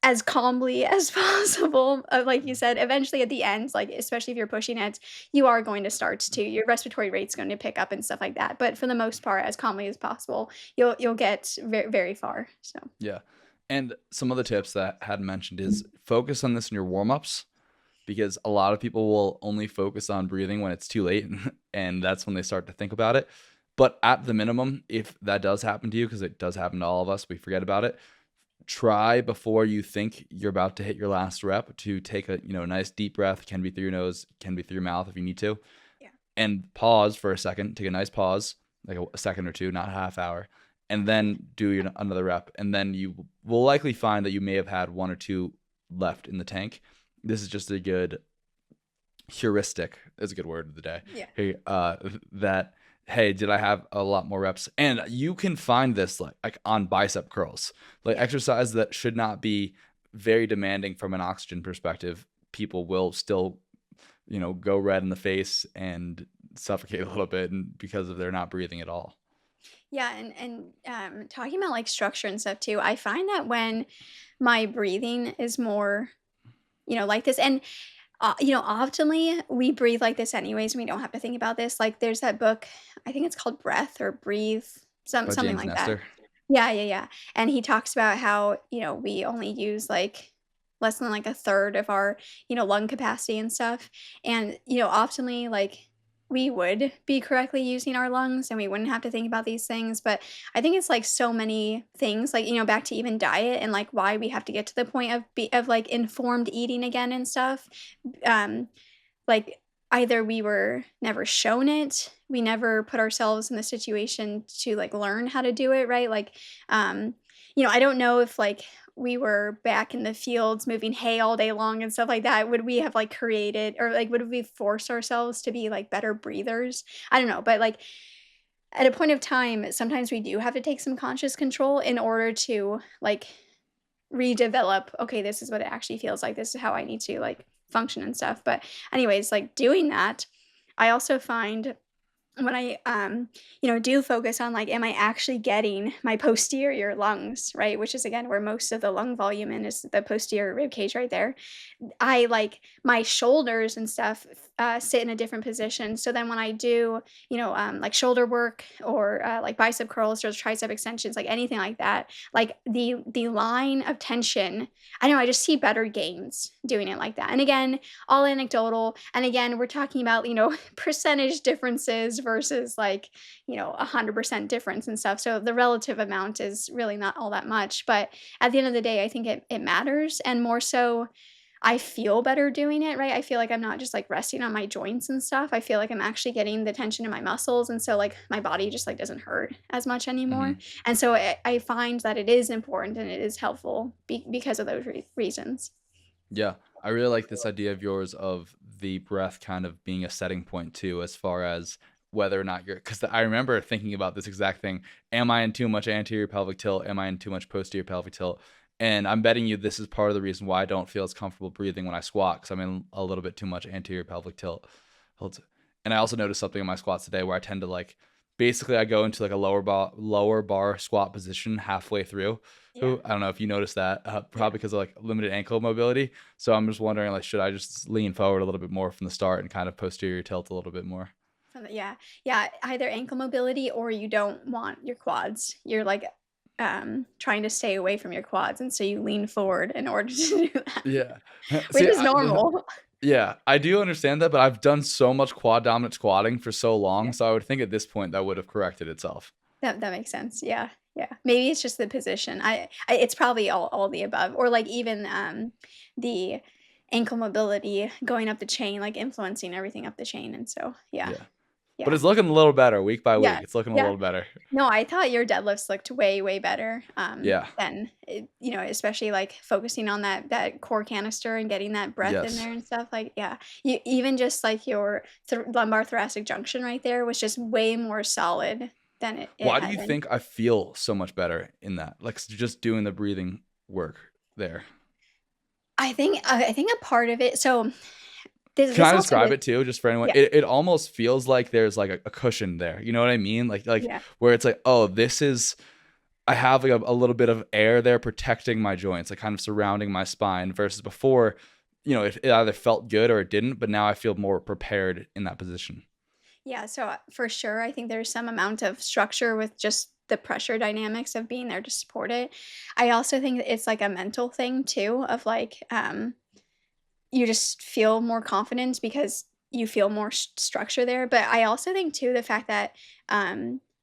Speaker 2: as calmly as possible. Like you said, eventually at the end, like, especially if you're pushing it, you are going to start to your respiratory rate's going to pick up and stuff like that. But for the most part, as calmly as possible, you'll get very, very far. So
Speaker 1: Yeah. And some other tips that I hadn't mentioned is focus on this in your warm-ups, because a lot of people will only focus on breathing when it's too late and that's when they start to think about it. But at the minimum, if that does happen to you, because it does happen to all of us, we forget about it, try before you think you're about to hit your last rep to take a nice deep breath. Can be through your nose, can be through your mouth if you need to,
Speaker 2: yeah.
Speaker 1: and pause for a second. Take a nice pause, like a second or two, not a half hour, and then do another rep. And then you will likely find that you may have had one or two left in the tank. This is just a good heuristic. Is a good word of the day.
Speaker 2: Yeah.
Speaker 1: Hey, that hey, did I have a lot more reps? And you can find this like on bicep curls, like exercise that should not be very demanding from an oxygen perspective. People will still, go red in the face and suffocate a little bit, and because of they're not breathing at all.
Speaker 2: Yeah, and talking about like structure and stuff too, I find that when my breathing is more, like this, and optimally we breathe like this anyways, and we don't have to think about this. Like there's that book, I think it's called Breath or Breathe,
Speaker 1: By
Speaker 2: something
Speaker 1: James
Speaker 2: like that.
Speaker 1: Nestor.
Speaker 2: Yeah, yeah, yeah. And he talks about how, we only use like less than like a third of our, lung capacity and stuff. And, optimally, like we would be correctly using our lungs and we wouldn't have to think about these things. But I think it's like so many things, like, back to even diet and like why we have to get to the point of like informed eating again and stuff. Um, like, either we were never shown it, we never put ourselves in the situation to, like, learn how to do it, right? Like, um, I don't know if, like, we were back in the fields moving hay all day long and stuff like that, would we have, like, created or, like, would we force ourselves to be, like, better breathers? I don't know, but, like, at a point of time, sometimes we do have to take some conscious control in order to, like, redevelop, okay, this is what it actually feels like. This is how I need to like function and stuff. But anyways, like doing that, I also find when I do focus on like am I actually getting my posterior lungs, right? Which is again where most of the lung volume in is the posterior rib cage right there. I like my shoulders and stuff sit in a different position. So then when I do, like shoulder work or like bicep curls or tricep extensions, like anything like that, like the line of tension, I know I just see better gains doing it like that. And again, all anecdotal. And again, we're talking about, percentage differences versus like, 100% difference and stuff. So the relative amount is really not all that much. But at the end of the day, I think it matters. And more so, I feel better doing it, right? I feel like I'm not just like resting on my joints and stuff. I feel like I'm actually getting the tension in my muscles. And so like my body just like doesn't hurt as much anymore.
Speaker 1: Hmm.
Speaker 2: And so I find that it is important and it is helpful because of those reasons.
Speaker 1: Yeah, I really like this idea of yours of the breath kind of being a setting point too, as far as whether or not you're. Because I remember thinking about this exact thing. Am I in too much anterior pelvic tilt? Am I in too much posterior pelvic tilt? And I'm betting you this is part of the reason why I don't feel as comfortable breathing when I squat, because I'm in a little bit too much anterior pelvic tilt. And I also noticed something in my squats today where I tend to like, basically I go into like a lower bar squat position halfway through.
Speaker 2: Yeah.
Speaker 1: Who I don't know if you noticed that,
Speaker 2: Yeah.
Speaker 1: probably because of like limited ankle mobility. So I'm just wondering, like, should I just lean forward a little bit more from the start and kind of posterior tilt a little bit more?
Speaker 2: Yeah. Yeah. Either ankle mobility or you don't want your quads. You're like trying to stay away from your quads. And so you lean forward in order to do that,
Speaker 1: Yeah.
Speaker 2: which
Speaker 1: See,
Speaker 2: is normal.
Speaker 1: yeah, I do understand that, but I've done so much quad dominant squatting for so long,
Speaker 2: Yeah.
Speaker 1: so I would think at this point that would have corrected itself.
Speaker 2: That makes sense. Yeah. Yeah. Maybe it's just the position. It's probably all the above. Or like even the ankle mobility going up the chain, like influencing everything up the chain. And so yeah.
Speaker 1: Yeah. But
Speaker 2: Yeah.
Speaker 1: it's looking a little better week by
Speaker 2: Yeah.
Speaker 1: week. It's looking a
Speaker 2: Yeah.
Speaker 1: little better.
Speaker 2: No, I thought your deadlifts looked way, way better,
Speaker 1: Yeah.
Speaker 2: than, especially, like, focusing on that core canister and getting that breath in
Speaker 1: Yes.
Speaker 2: there and stuff, like, yeah. You even just, like, your lumbar thoracic junction right there was just way more solid than it
Speaker 1: Why do
Speaker 2: had
Speaker 1: you
Speaker 2: been.
Speaker 1: think I feel so much better in that? Like just doing the breathing work there.
Speaker 2: I think a part of it, so this
Speaker 1: Can
Speaker 2: this
Speaker 1: I
Speaker 2: also
Speaker 1: describe
Speaker 2: with
Speaker 1: it too, just for anyone?
Speaker 2: yeah,
Speaker 1: It almost feels like there's like a cushion there. You know what I mean? Like
Speaker 2: yeah,
Speaker 1: where it's like, oh, this is I have like a little bit of air there protecting my joints, like kind of surrounding my spine versus before, it either felt good or it didn't, but now I feel more prepared in that position.
Speaker 2: Yeah, so, for sure, I think there's some amount of structure with just the pressure dynamics of being there to support it. I also think that it's like a mental thing too of like, you just feel more confident because you feel more structure there. But I also think too the fact that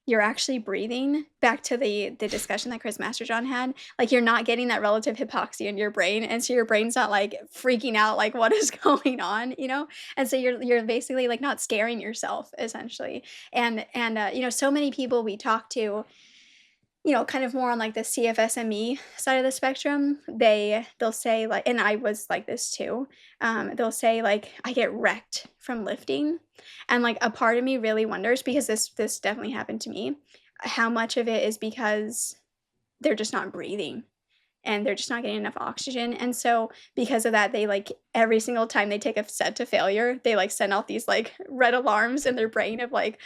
Speaker 2: you're actually breathing back to the discussion that Chris Masterjohn had, like you're not getting that relative hypoxia in your brain, and so your brain's not like freaking out like what is going on, and so you're basically like not scaring yourself essentially, and so many people we talk to, kind of more on like the CFSME side of the spectrum, they'll say like, and I was like this too. They'll say like I get wrecked from lifting, and like a part of me really wonders because this definitely happened to me. How much of it is because they're just not breathing and they're just not getting enough oxygen, and so because of that, they like every single time they take a set to failure, they like send out these like red alarms in their brain of like,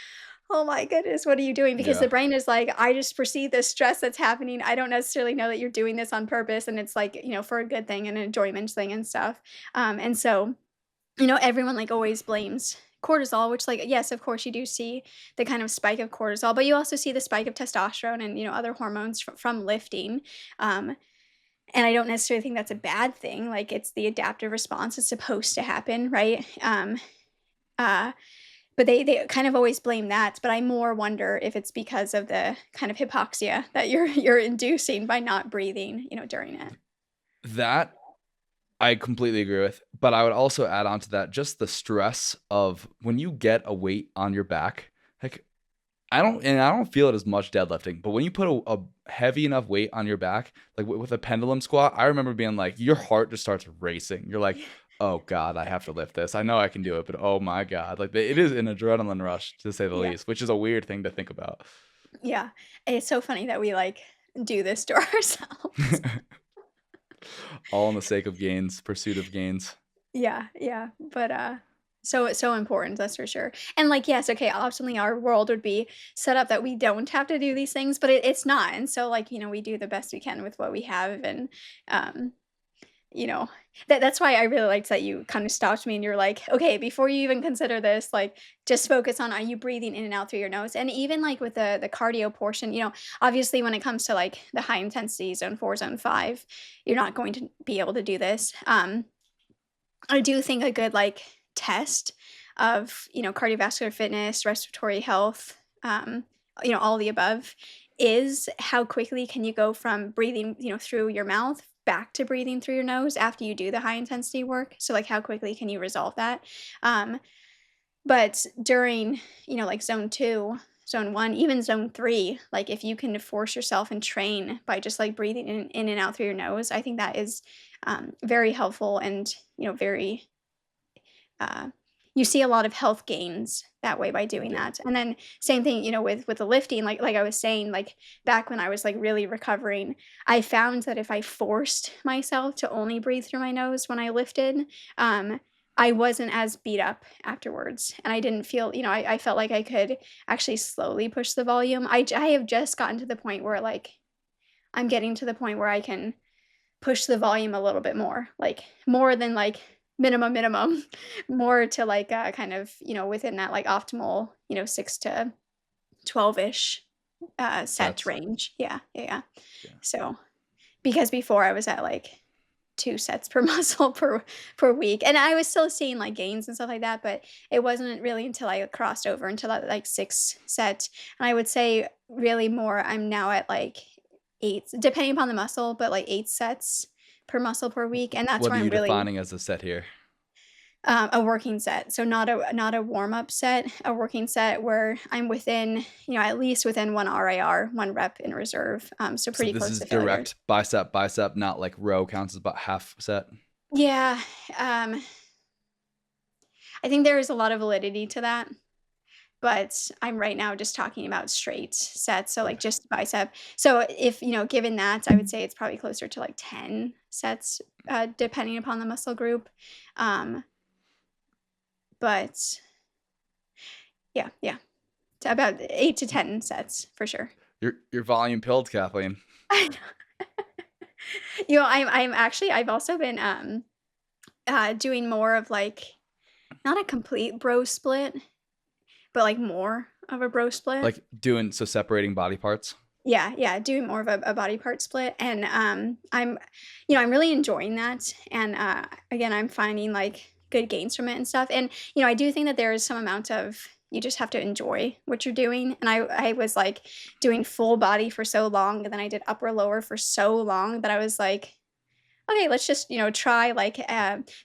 Speaker 2: oh my goodness, what are you doing? Because
Speaker 1: Yeah.
Speaker 2: the brain is like, I just perceive this stress that's happening. I don't necessarily know that you're doing this on purpose. And it's like, for a good thing and an enjoyment thing and stuff. And so, everyone like always blames cortisol, which like, yes, of course you do see the kind of spike of cortisol, but you also see the spike of testosterone and, other hormones from lifting. Um, and I don't necessarily think that's a bad thing. Like it's the adaptive response is supposed to happen, right? Uh, but they kind of always blame that, but I more wonder if it's because of the kind of hypoxia that you're inducing by not breathing, during it.
Speaker 1: That I completely agree with, but I would also add on to that just the stress of when you get a weight on your back. Like I don't feel it as much deadlifting, but when you put a heavy enough weight on your back, like with a pendulum squat, I remember being like, your heart just starts racing. You're like, oh God, I have to lift this. I know I can do it, but oh my God, like it is an adrenaline rush to say the
Speaker 2: Yeah.
Speaker 1: least, which is a weird thing to think about.
Speaker 2: Yeah. It's so funny that we like do this to ourselves.
Speaker 1: All in the sake of gains, pursuit of gains.
Speaker 2: Yeah, yeah. But so important, that's for sure. And like, yes, okay, optimally our world would be set up that we don't have to do these things, but it's not. And so like, we do the best we can with what we have. And um You know, that's why I really liked that you kind of stopped me and you're like, "Okay, before you even consider this, like, just focus on, are you breathing in and out through your nose?" And even, like, with the cardio portion, obviously, when it comes to, like, the high intensity zone 4, zone 5, you're not going to be able to do this. I do think a good, like, test of, cardiovascular fitness, respiratory health, all the above, is how quickly can you go from breathing, through your mouth back to breathing through your nose after you do the high intensity work. So, like, how quickly can you resolve that? Um, but during, like zone 2, zone 1, even zone 3, like if you can force yourself and train by just like breathing in and out through your nose, I think that is very helpful and, very, uh, you see a lot of health gains that way by doing
Speaker 1: Yeah.
Speaker 2: that. And then same thing, with the lifting, like I was saying, like back when I was like really recovering, I found that if I forced myself to only breathe through my nose when I lifted, um, I wasn't as beat up afterwards. And I didn't feel, I felt like I could actually slowly push the volume. I have just gotten to the point where like I'm getting to the point where I can push the volume a little bit more, like more than like minimum, more to like kind of, within that like optimal, 6 to 12-ish set
Speaker 1: Sets.
Speaker 2: range. Yeah, yeah, yeah.
Speaker 1: Yeah.
Speaker 2: So because before I was at like 2 sets per muscle per week, and I was still seeing like gains and stuff like that, but it wasn't really until I crossed over into that like 6 set, and I would say really more I'm now at like 8, depending upon the muscle, but like 8 sets per muscle per week, and that's
Speaker 1: What are
Speaker 2: where I'm
Speaker 1: you
Speaker 2: really
Speaker 1: defining as a set here?
Speaker 2: a working set. So not a warm-up set, a working set where I'm within, at least within 1 RAR, 1 rep in reserve, so
Speaker 1: So
Speaker 2: pretty
Speaker 1: this
Speaker 2: close
Speaker 1: is
Speaker 2: to failure.
Speaker 1: direct bicep, bicep, not like row counts as about half set.
Speaker 2: Yeah, I think there is a lot of validity to that, but I'm right now just talking about straight sets, so, like,
Speaker 1: Okay.
Speaker 2: just bicep. So if, given that, I would say it's probably closer to, like, 10 sets, depending upon the muscle group, um, but yeah, yeah, to about 8 to 10 sets for sure.
Speaker 1: You're volume pilled, Kathleen.
Speaker 2: I'm actually I've also been, doing more of, like, not a complete bro split, but, like, more of a bro split.
Speaker 1: Like doing so separating body parts.
Speaker 2: Yeah, yeah, doing more of a body part split, and, I'm really enjoying that, and, again, I'm finding, like, good gains from it and stuff, and, I do think that there is some amount of you just have to enjoy what you're doing, and I was, like, doing full body for so long, and then I did upper lower for so long that I was like, okay, let's just, try like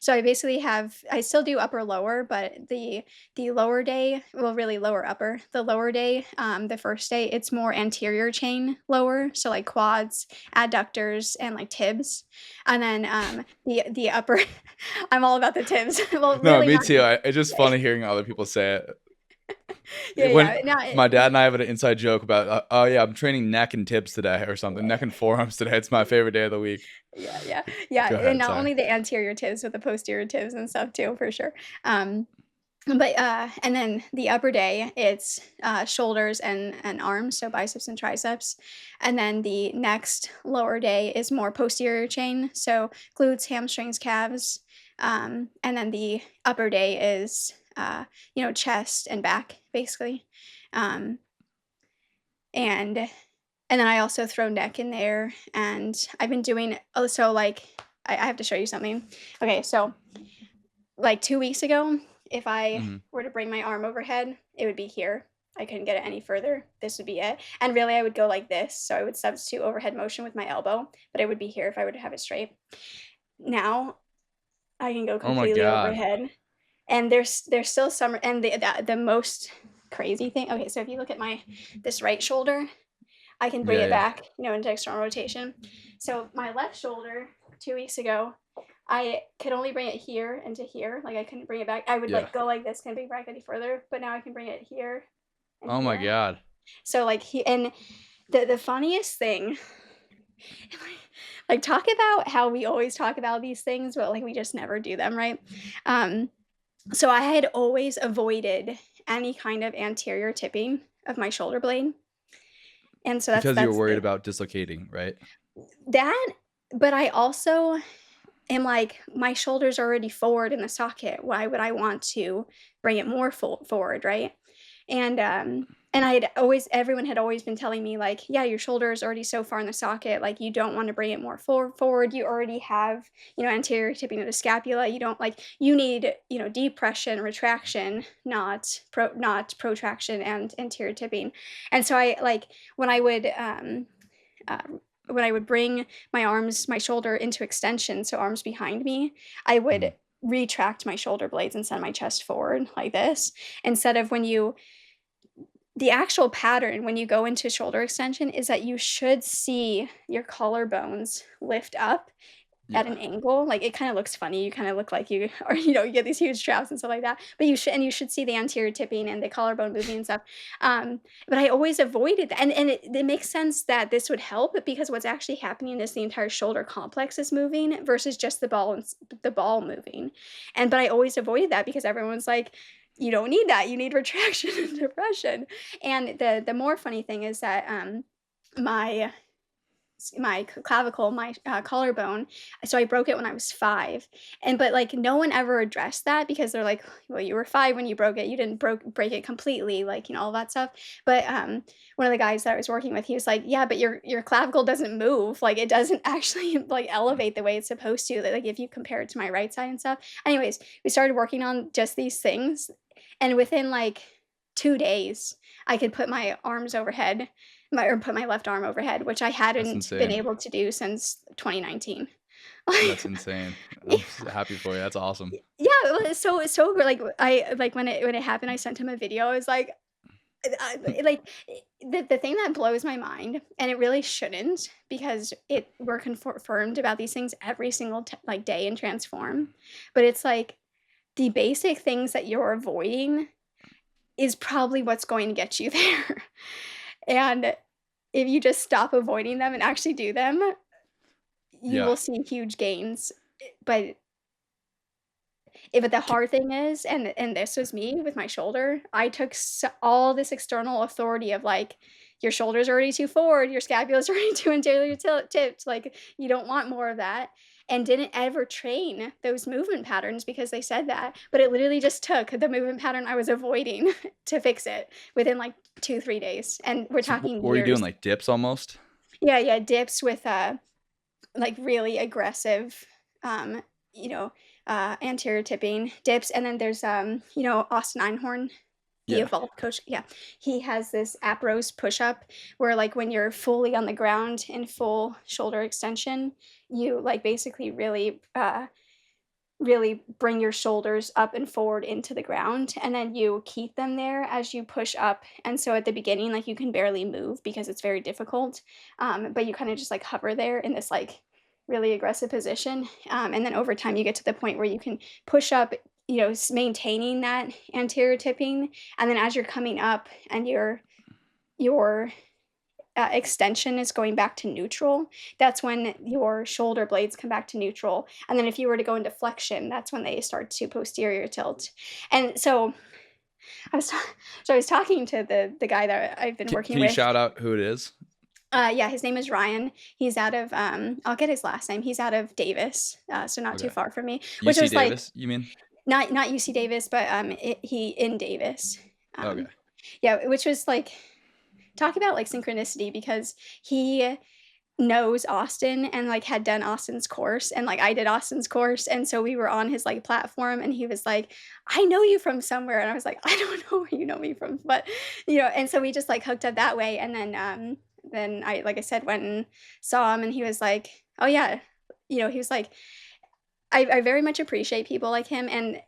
Speaker 2: so I basically have I still do upper lower, but the lower day, well really lower upper. The lower day, the first day, it's more anterior chain lower, so like quads, adductors, and like tibs. And then the upper I'm all about the tibs. Well,
Speaker 1: No,
Speaker 2: really
Speaker 1: me
Speaker 2: not.
Speaker 1: too. It's just funny hearing other people say it.
Speaker 2: Yeah,
Speaker 1: When
Speaker 2: yeah. No,
Speaker 1: my dad and I have an inside joke about, oh yeah, I'm training neck and tips today or something, neck and forearms today. It's my favorite day of the week.
Speaker 2: yeah, yeah, yeah.
Speaker 1: Go
Speaker 2: And
Speaker 1: ahead,
Speaker 2: not
Speaker 1: sorry.
Speaker 2: only the anterior tibs, but the posterior tibs and stuff too, for sure. Um, But, and then the upper day, it's, shoulders and arms, so biceps and triceps, and then the next lower day is more posterior chain, so glutes, hamstrings, calves, and then the upper day is, chest and back, basically, um, and and then I also throw neck in there, and I've been doing oh, so, like I have to show you something. Okay, so like 2 weeks ago, if I
Speaker 1: Hmm.
Speaker 2: were to bring my arm overhead, it would be here. I couldn't get it any further. This would be it. And really, I would go like this. So I would substitute overhead motion with my elbow, but it would be here if I would have it straight. Now I can go
Speaker 1: Oh my
Speaker 2: completely
Speaker 1: God.
Speaker 2: overhead. And there's still some and the most crazy thing. Okay, so if you look at my this right shoulder, I can bring
Speaker 1: Yeah,
Speaker 2: it
Speaker 1: yeah,
Speaker 2: back, into external rotation. So my left shoulder 2 weeks ago, I could only bring it here and to here. Like I couldn't bring it back. I would
Speaker 1: yeah.
Speaker 2: like go like this, can bring it back any further, but now I can bring it here and
Speaker 1: Oh my
Speaker 2: here.
Speaker 1: God.
Speaker 2: So like and the funniest thing, like talk about how we always talk about these things, but like we just never do them, right? Um, so I had always avoided any kind of anterior tipping of my shoulder blade. And so that's
Speaker 1: Because you were
Speaker 2: that's
Speaker 1: worried
Speaker 2: the
Speaker 1: about dislocating, right?
Speaker 2: that but I also am like, my shoulder's already forward in the socket. Why would I want to bring it more forward, right? And I had always everyone had always been telling me like, yeah, your shoulder is already so far in the socket, like you don't want to bring it more forward. You already have, anterior tipping of the scapula. You don't like you need, depression, retraction, not protraction and anterior tipping. And so I like when I would uh, when I would bring my shoulder into extension, so arms behind me, I would
Speaker 1: Mhm.
Speaker 2: retract my shoulder blades and send my chest forward like this. Instead of the actual pattern when you go into shoulder extension is that you should see your collarbones lift up at
Speaker 1: Yeah.
Speaker 2: an angle. Like it kind of looks funny. You kind of look like you or you get these huge straps and stuff like that. But you should see the anterior tipping and the collarbone moving and stuff. But I always avoided that. And it makes sense that this would help because what's actually happening is the entire shoulder complex is moving versus just the ball moving. But I always avoided that because everyone's like, you don't need that. You need retraction and depression. And the more funny thing is that my clavicle, my collarbone. So I broke it when I was 5, and but like no one ever addressed that because they're like, well, you were 5 when you broke it. You didn't break it completely, like all that stuff. But one of the guys that I was working with, he was like, yeah, but your clavicle doesn't move. Like it doesn't actually like elevate the way it's supposed to. Like if you compare it to my right side and stuff. Anyways, we started working on just these things, and within like 2 days, I could put my arms overhead or put my left arm overhead, which I
Speaker 1: That's
Speaker 2: hadn't been
Speaker 1: insane.
Speaker 2: able to do since 2019.
Speaker 1: That's
Speaker 2: Like,
Speaker 1: insane.
Speaker 2: yeah,
Speaker 1: I'm happy for you. That's awesome.
Speaker 2: yeah, it was so good. Like I like when it happened, I sent him a video. I was like, like the thing that blows my mind, and it really shouldn't, because we're confirmed about these things every single like day in Transform, but it's like the basic things that you're avoiding is probably what's going to get you there. And if you just stop avoiding them and actually do them, you
Speaker 1: Yeah.
Speaker 2: will see huge gains. But but the hard thing is, and this was me with my shoulder, I took all this external authority of like, your shoulder's already too forward, your scapula's already too anterior tipped, like, you don't want more of that, and didn't ever train those movement patterns because they said that, but it literally just took the movement pattern I was avoiding to fix it within, like, 2, 3 days, and we're
Speaker 1: So
Speaker 2: talking
Speaker 1: what were you doing?
Speaker 2: years.
Speaker 1: Like dips almost?
Speaker 2: Yeah, yeah, dips with, like, really aggressive, um, you know, anterior tipping dips, and then there's, Austin Einhorn, the
Speaker 1: Yeah.
Speaker 2: Evolve coach, yeah. He has this Apros push-up where, like, when you're fully on the ground in full shoulder extension, you, like, basically really bring your shoulders up and forward into the ground, and then you keep them there as you push up, and so at the beginning, like, you can barely move because it's very difficult, but you kinda just, like, hover there in this, like, really aggressive position, and then over time, you get to the point where you can push up, maintaining that anterior tipping, and then as you're coming up and your extension is going back to neutral, that's when your shoulder blades come back to neutral. And then if you were to go into flexion, that's when they start to posterior tilt. And so I was so I was talking to the guy that I've been working
Speaker 1: Can you
Speaker 2: with.
Speaker 1: shout out who it is?
Speaker 2: Yeah, his name is Ryan. He's out of I'll get his last name. He's out of Davis, so not too
Speaker 1: Okay.
Speaker 2: far from me. Which
Speaker 1: UC
Speaker 2: was like
Speaker 1: Davis, you mean?
Speaker 2: not UC Davis, but he in Davis.
Speaker 1: Okay.
Speaker 2: Um, yeah, which was like talk about like synchronicity because he knows Austin and, like, had done Austin's course, and, like, I did Austin's course, and so we were on his, like, platform, and he was like, "I know you from somewhere," and I was like, "I don't know where you know me from," but, and so we just, like, hooked up that way, and then I like I said, went and saw him, and he was like, "Oh, yeah," he was like, I very much appreciate people like him and,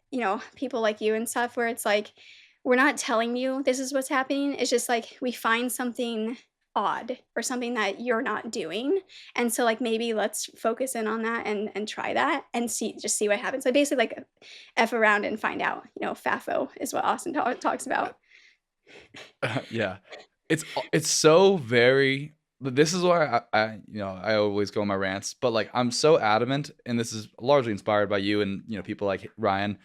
Speaker 2: people like you and stuff where it's like, we're not telling you this is what's happening. It's just like we find something odd or something that you're not doing. And so like maybe let's focus in on that and try that and see what happens. So basically like F around and find out, FAFO is what Austin talks about.
Speaker 1: Yeah. It's so very this is why I always go on my rants, but like I'm so adamant, and this is largely inspired by you and people like Ryan,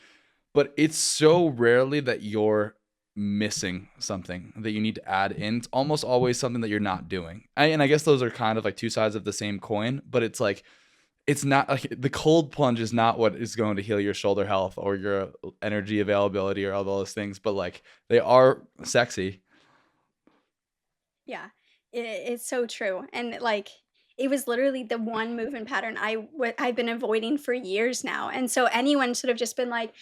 Speaker 1: but it's so rarely that you're missing something that you need to add in. It's almost always something that you're not doing. And I guess those are kind of like two sides of the same coin, but it's like it's not like the cold plunge is not what is going to heal your shoulder health or your energy availability or all those things, but like they are sexy.
Speaker 2: Yeah, it's so true. And like, it was literally the one movement pattern I've been avoiding for years now. And so anyone should have just been like,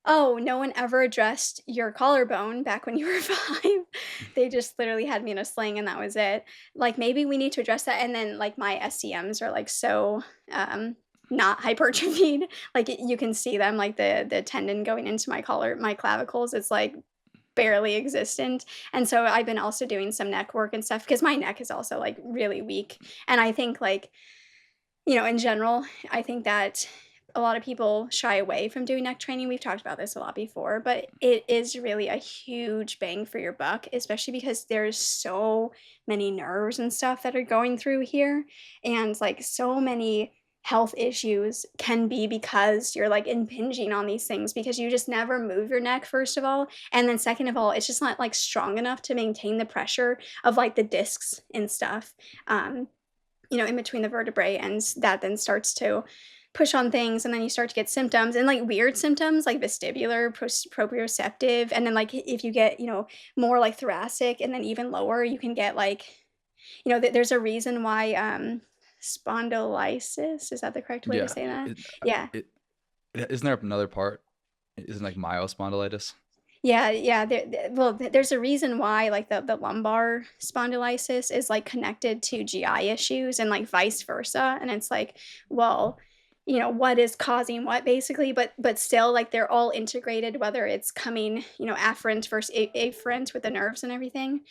Speaker 2: oh, no one ever addressed your collarbone back when you were 5. They just literally had me in a sling and that was it. Like, maybe we need to address that, and then, like, my SCMs are, like, so, not hypertrophied. Like, you can see them, like, the tendon going into my clavicles, it's, like, barely existent, and so I've been also doing some neck work and stuff because my neck is also, like, really weak, and I think, like, in general, I think that a lot of people shy away from doing neck training. We've talked about this a lot before, but it is really a huge bang for your buck, especially because there's so many nerves and stuff that are going through here. And like so many health issues can be because you're like impinging on these things because you just never move your neck, first of all. And then, second of all, it's just not like strong enough to maintain the pressure of like the discs and stuff. In between the vertebrae, and that then starts to push on things, and then you start to get symptoms and like weird symptoms like vestibular, proprioceptive, and then like if you get, more like thoracic and then even lower, you can get like, there's a reason why spondylitis, is that the correct way to
Speaker 1: Yeah.
Speaker 2: say that?
Speaker 1: It,
Speaker 2: Yeah.
Speaker 1: it, isn't there another part? Isn't like myospondylitis?
Speaker 2: Yeah, yeah, there's a reason why, like, the lumbar spondylitis is, like, connected to GI issues and, like, vice versa, and it's like, well, what is causing what basically, but still, like, they're all integrated, whether it's coming, afferent versus afferent with the nerves and everything.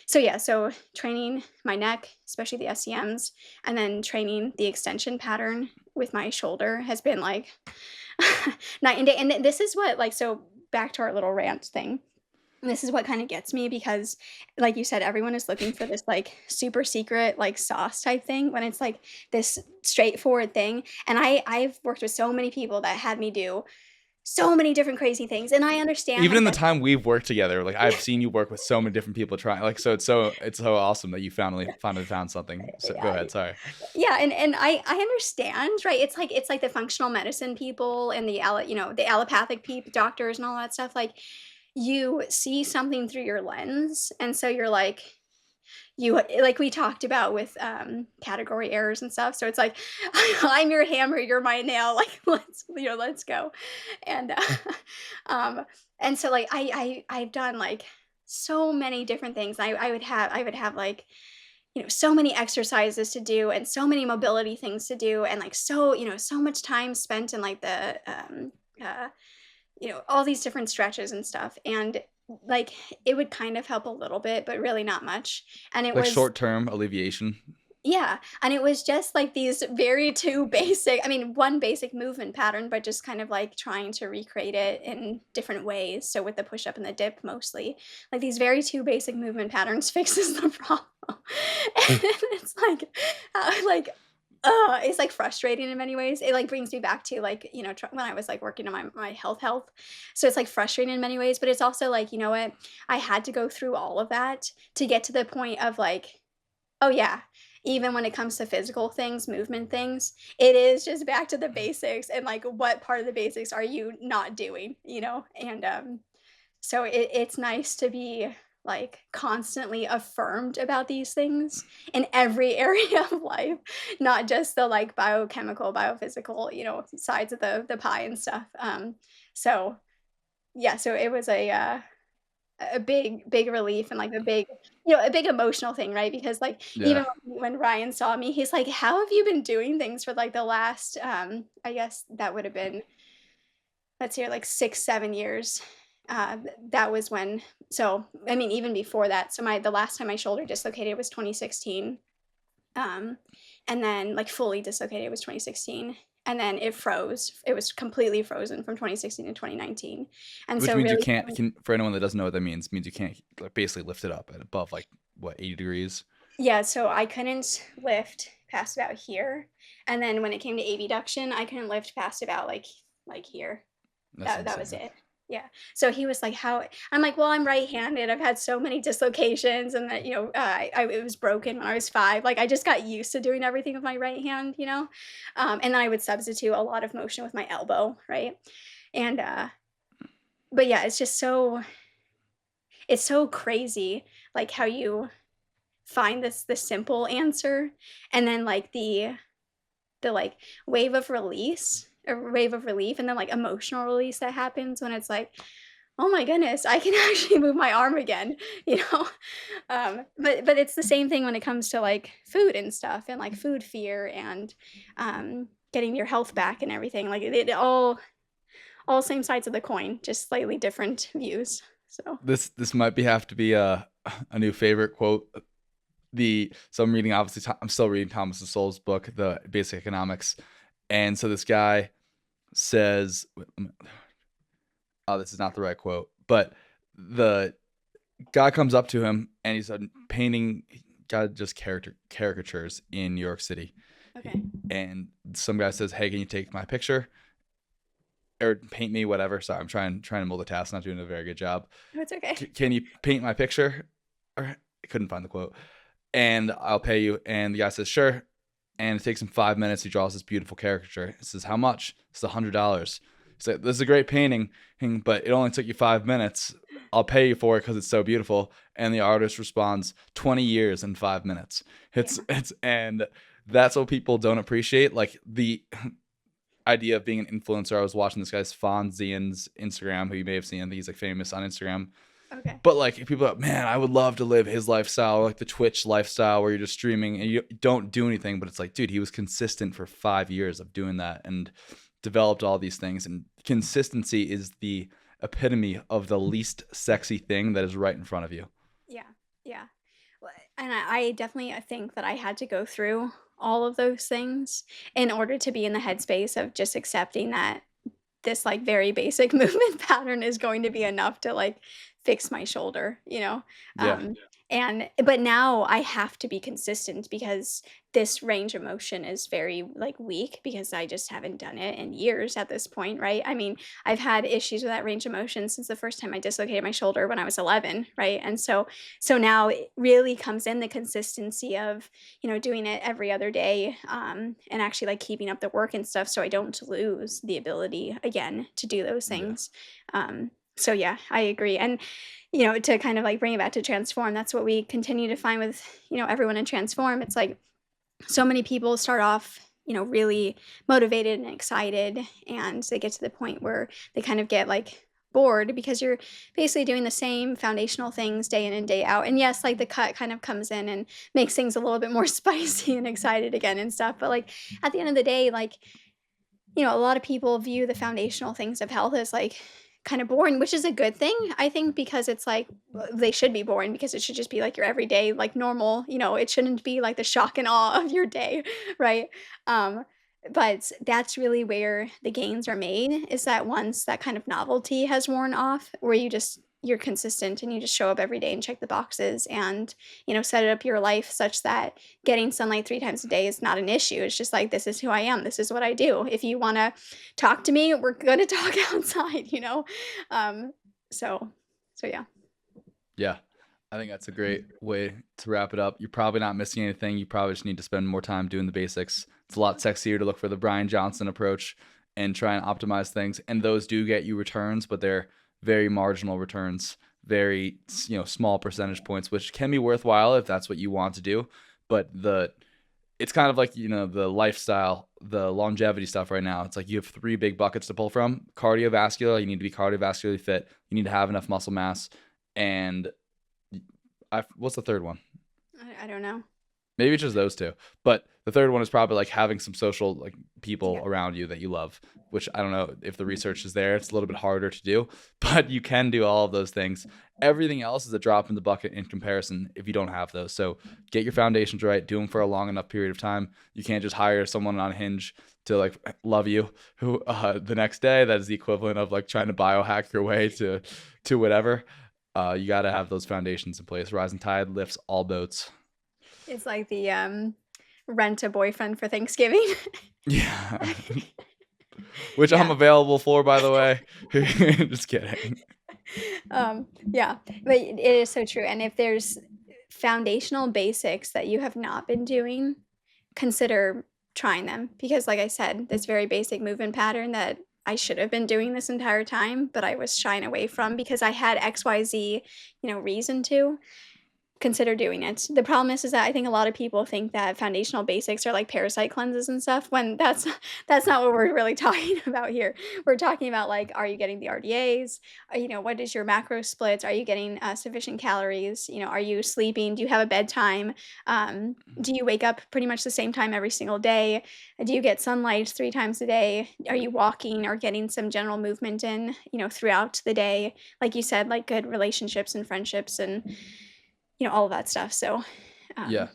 Speaker 2: So, yeah, so training my neck, especially the SCMs, and then training the extension pattern with my shoulder has been, like, night and day, and this is what, like, so back to our little rant thing. This is what kind of gets me because, like you said, everyone is looking for this like super secret like sauce type thing when it's like this straightforward thing. And I've worked with so many people that had me do so many different crazy things, and I understand,
Speaker 1: Even
Speaker 2: like,
Speaker 1: in the
Speaker 2: that.
Speaker 1: time we've worked together, like I've seen you work with so many different people trying, like, so it's so awesome that you finally found something. So go
Speaker 2: Yeah,
Speaker 1: ahead. Sorry.
Speaker 2: yeah, and I understand, right? It's like the functional medicine people and the allopathic doctors and all that stuff, like, you see something through your lens, and so you're like, like we talked about with, category errors and stuff, so it's like, "I'm your hammer, you're my nail, like, let's go." And, um, and so, like, I've done, like, so many different things. I would have, like, so many exercises to do and so many mobility things to do, and, like, so much time spent in, like, uh, all these different stretches and stuff, and, like, it would kind of help a little bit, but really not much, and it
Speaker 1: Like
Speaker 2: was
Speaker 1: short term alleviation.
Speaker 2: yeah, and it was just, like, these very 2 basic I mean, 1 basic movement pattern, but just kind of, like, trying to recreate it in different ways, so with the push-up and the dip mostly. Like, these very 2 basic movement patterns fixes the problem. And it's like, like, it's, like, frustrating in many ways. It, like, brings me back to, like, when I was, like, working on my health. So it's, like, frustrating in many ways, but it's also like, you know what? I had to go through all of that to get to the point of, like, oh, yeah. Even when it comes to physical things, movement things, it is just back to the basics and, like, what part of the basics are you not doing, you know? And, so it's nice to be, like, constantly affirmed about these things in every area of life, not just the, like, biochemical, biophysical, sides of the pie and stuff. So, yeah, so it was a big relief and, like, a big emotional thing, right? Because, like,
Speaker 1: Yeah.
Speaker 2: even when Ryan saw me, he's like, "How have you been doing things for, like, the last," I guess that would have been, let's see, like, 6, 7 years. That was when, so, I mean, even before that, so the last time my shoulder dislocated was 2016. Um, and then, like, fully dislocated was 2016, and then it froze. It was completely frozen from 2016 to 2019. And
Speaker 1: Which
Speaker 2: so
Speaker 1: means you
Speaker 2: really,
Speaker 1: can't, can, for anyone that doesn't know what that means you can't like basically lift it up at above like what, 80 degrees.
Speaker 2: yeah, so I couldn't lift past about here, and then when it came to abduction, I couldn't lift past about, like here.
Speaker 1: That's
Speaker 2: That was
Speaker 1: insane.
Speaker 2: it. Yeah. So he was like, "How?" I'm like, "Well, I'm right-handed. I've had so many dislocations, and that, it was broken when I was 5. Like, I just got used to doing everything with my right hand, you know. And then I would substitute a lot of motion with my elbow, right? And but yeah, it's so crazy, like how you find this simple answer, and then, like, the, like, wave of release or wave of relief, and then, like, emotional release that happens when it's like, "Oh my goodness, I can actually move my arm again," you know? But it's the same thing when it comes to, like, food and stuff, and, like, food fear and, getting your health back and everything, like, it all same sides of the coin, just slightly different views, so.
Speaker 1: This might be have to be a new favorite quote. So I'm reading, obviously I'm still reading Thomas Sowell's book, The Basic Economics, and so this guy says, oh, this is not the right quote, but the guy comes up to him and he's painting, got just caricatures in New York City.
Speaker 2: Okay.
Speaker 1: And some guy says, "Hey, can you take my picture or paint me, whatever?" Sorry, I'm trying to multitask, not doing a very good job.
Speaker 2: No, it's okay.
Speaker 1: Can you paint my picture? Or I couldn't find the quote. And I'll pay you. And the guy says, "Sure." And it takes him 5 minutes. He draws this beautiful caricature. He says, "How much?" It's $100. He said, "This is a great painting, but it only took you 5 minutes. I'll pay you for it because it's so beautiful." And the artist responds, 20 years and 5 minutes.
Speaker 2: Yeah.
Speaker 1: And that's what people don't appreciate. Like the idea of being an influencer. I was watching this guy's Fonzian's Instagram, who you may have seen. I think he's like famous on Instagram.
Speaker 2: Okay.
Speaker 1: But like people are like, man, I would love to live his lifestyle, like the Twitch lifestyle where you're just streaming and you don't do anything. But it's like, dude, he was consistent for 5 years of doing that and developed all these things. And consistency is the epitome of the least sexy thing that is right in front of you.
Speaker 2: Yeah, yeah. And I definitely, I think that I had to go through all of those things in order to be in the headspace of just accepting that this, like, very basic movement pattern is going to be enough to, like, fix my shoulder,
Speaker 1: Yeah.
Speaker 2: um, but now I have to be consistent because this range of motion is very, like, weak because I just haven't done it in years at this point, right? I mean, I've had issues with that range of motion since the first time I dislocated my shoulder when I was 11, right? And so now it really comes in the consistency of, doing it every other day, and actually, like, keeping up the work and stuff so I don't lose the ability again to do those
Speaker 1: Yeah.
Speaker 2: things. So yeah, I agree. And to kind of like bring it back to transform, that's what we continue to find with, everyone in transform. It's like so many people start off, really motivated and excited, and they get to the point where they kind of get like bored because you're basically doing the same foundational things day in and day out. And yes, like the cut kind of comes in and makes things a little bit more spicy and excited again and stuff. But like at the end of the day, like, a lot of people view the foundational things of health as like kind of boring, which is a good thing, I think, because it's like they should be boring because it should just be like your everyday, like normal, it shouldn't be like the shock and awe of your day, right? Um, but that's really where the gains are made is that once that kind of novelty has worn off, where you're consistent and you just show up every day and check the boxes and, set up your life such that getting sunlight 3 times a day is not an issue. It's just like, this is who I am. This is what I do. If you want to talk to me, we're going to talk outside. Um, so, so yeah.
Speaker 1: Yeah. I think that's a great way to wrap it up. You're probably not missing anything. You probably just need to spend more time doing the basics. It's a lot sexier to look for the Brian Johnson approach and try and optimize things. And those do get you returns, but they're very marginal returns, very, small percentage points, which can be worthwhile if that's what you want to do. But it's kind of like, the lifestyle, the longevity stuff right now. It's like you have 3 big buckets to pull from. Cardiovascular, you need to be cardiovascularly fit. You need to have enough muscle mass. And what's the third one?
Speaker 2: I don't know.
Speaker 1: Maybe it's just those two. But the third one is probably like having some social like people
Speaker 2: Yeah.
Speaker 1: around you that you love, which I don't know if the research is there. It's a little bit harder to do, but you can do all of those things. Everything else is a drop in the bucket in comparison if you don't have those. So get your foundations right, do them for a long enough period of time. You can't just hire someone on Hinge to like love you who the next day. That is the equivalent of like trying to biohack your way to whatever. You got to have those foundations in place. Rising tide lifts all boats.
Speaker 2: It's like the rent a boyfriend for Thanksgiving.
Speaker 1: Yeah. Which I'm
Speaker 2: Yeah.
Speaker 1: available for, by the way. Just kidding.
Speaker 2: Yeah, but it is so true. And if there's foundational basics that you have not been doing, consider trying them because, like I said, this very basic movement pattern that I should have been doing this entire time, but I was shying away from because I had XYZ, reason to. Consider doing it. The problem is that I think a lot of people think that foundational basics are like parasite cleanses and stuff when that's not what we're really talking about here. We're talking about like, are you getting the RDAs? What is your macro splits? Are you getting sufficient calories? Are you sleeping? Do you have a bedtime? Do you wake up pretty much the same time every single day? Do you get sunlight 3 times a day? Are you walking or getting some general movement in, throughout the day? Like you said, like good relationships and friendships and all of that stuff. So,
Speaker 1: Yeah.
Speaker 2: um,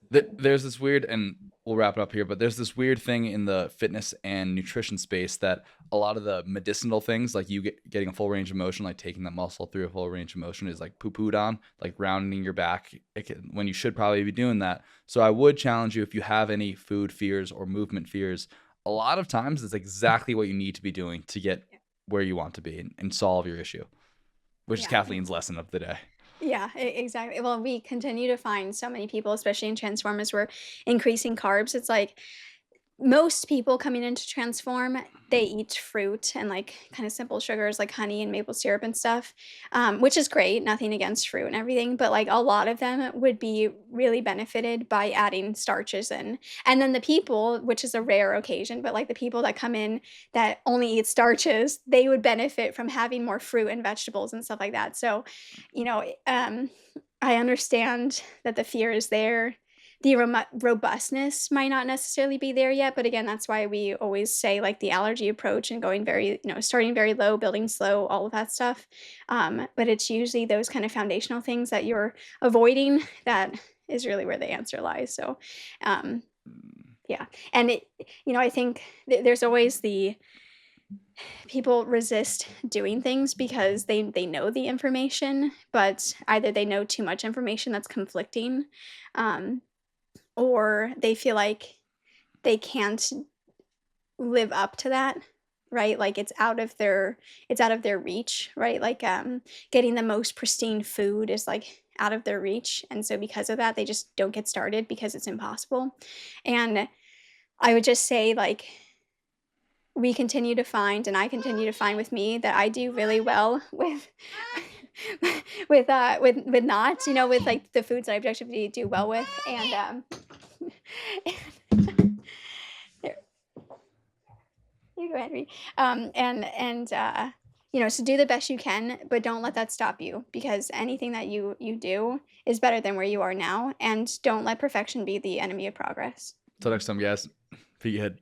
Speaker 1: There's this weird, and we'll wrap it up here, but there's this weird thing in the fitness and nutrition space that a lot of the medicinal things, like getting a full range of motion, like taking that muscle through a full range of motion, is like poo-pooed on, like rounding your back when you should probably be doing that. So I would challenge you if you have any food fears or movement fears. A lot of times it's exactly what you need to be doing to get where you want to be and solve your issue, which is
Speaker 2: yeah,
Speaker 1: Kathleen's lesson of the day.
Speaker 2: yeah, exactly. Well, we continue to find so many people, especially in Transformers, we're increasing carbs. It's like most people coming into Transform, they eat fruit and like kind of simple sugars like honey and maple syrup and stuff, which is great. Nothing against fruit and everything, but like a lot of them would be really benefited by adding starches in. And then the people, which is a rare occasion, but like the people that come in that only eat starches, they would benefit from having more fruit and vegetables and stuff like that. So, I understand that the fear is there. The robustness might not necessarily be there yet, but again, that's why we always say like the allergy approach and going very, starting very low, building slow, all of that stuff. But it's usually those kind of foundational things that you're avoiding that is really where the answer lies. So, um, yeah, and I think there's always the people resist doing things because they know the information, but either they know too much information that's conflicting, um, or they feel like they can't live up to that, right? Like it's out of their reach, right? Like getting the most pristine food is like out of their reach. And so because of that, they just don't get started because it's impossible. And I would just say like we continue to find and I continue to find with me that I do really well with with not, with like the foods that I objectively do well with. And there, you go ahead, Reed. So do the best you can, but don't let that stop you because anything that you do is better than where you are now, and don't let perfection be the enemy of progress.
Speaker 1: Till next time, guys. Be good.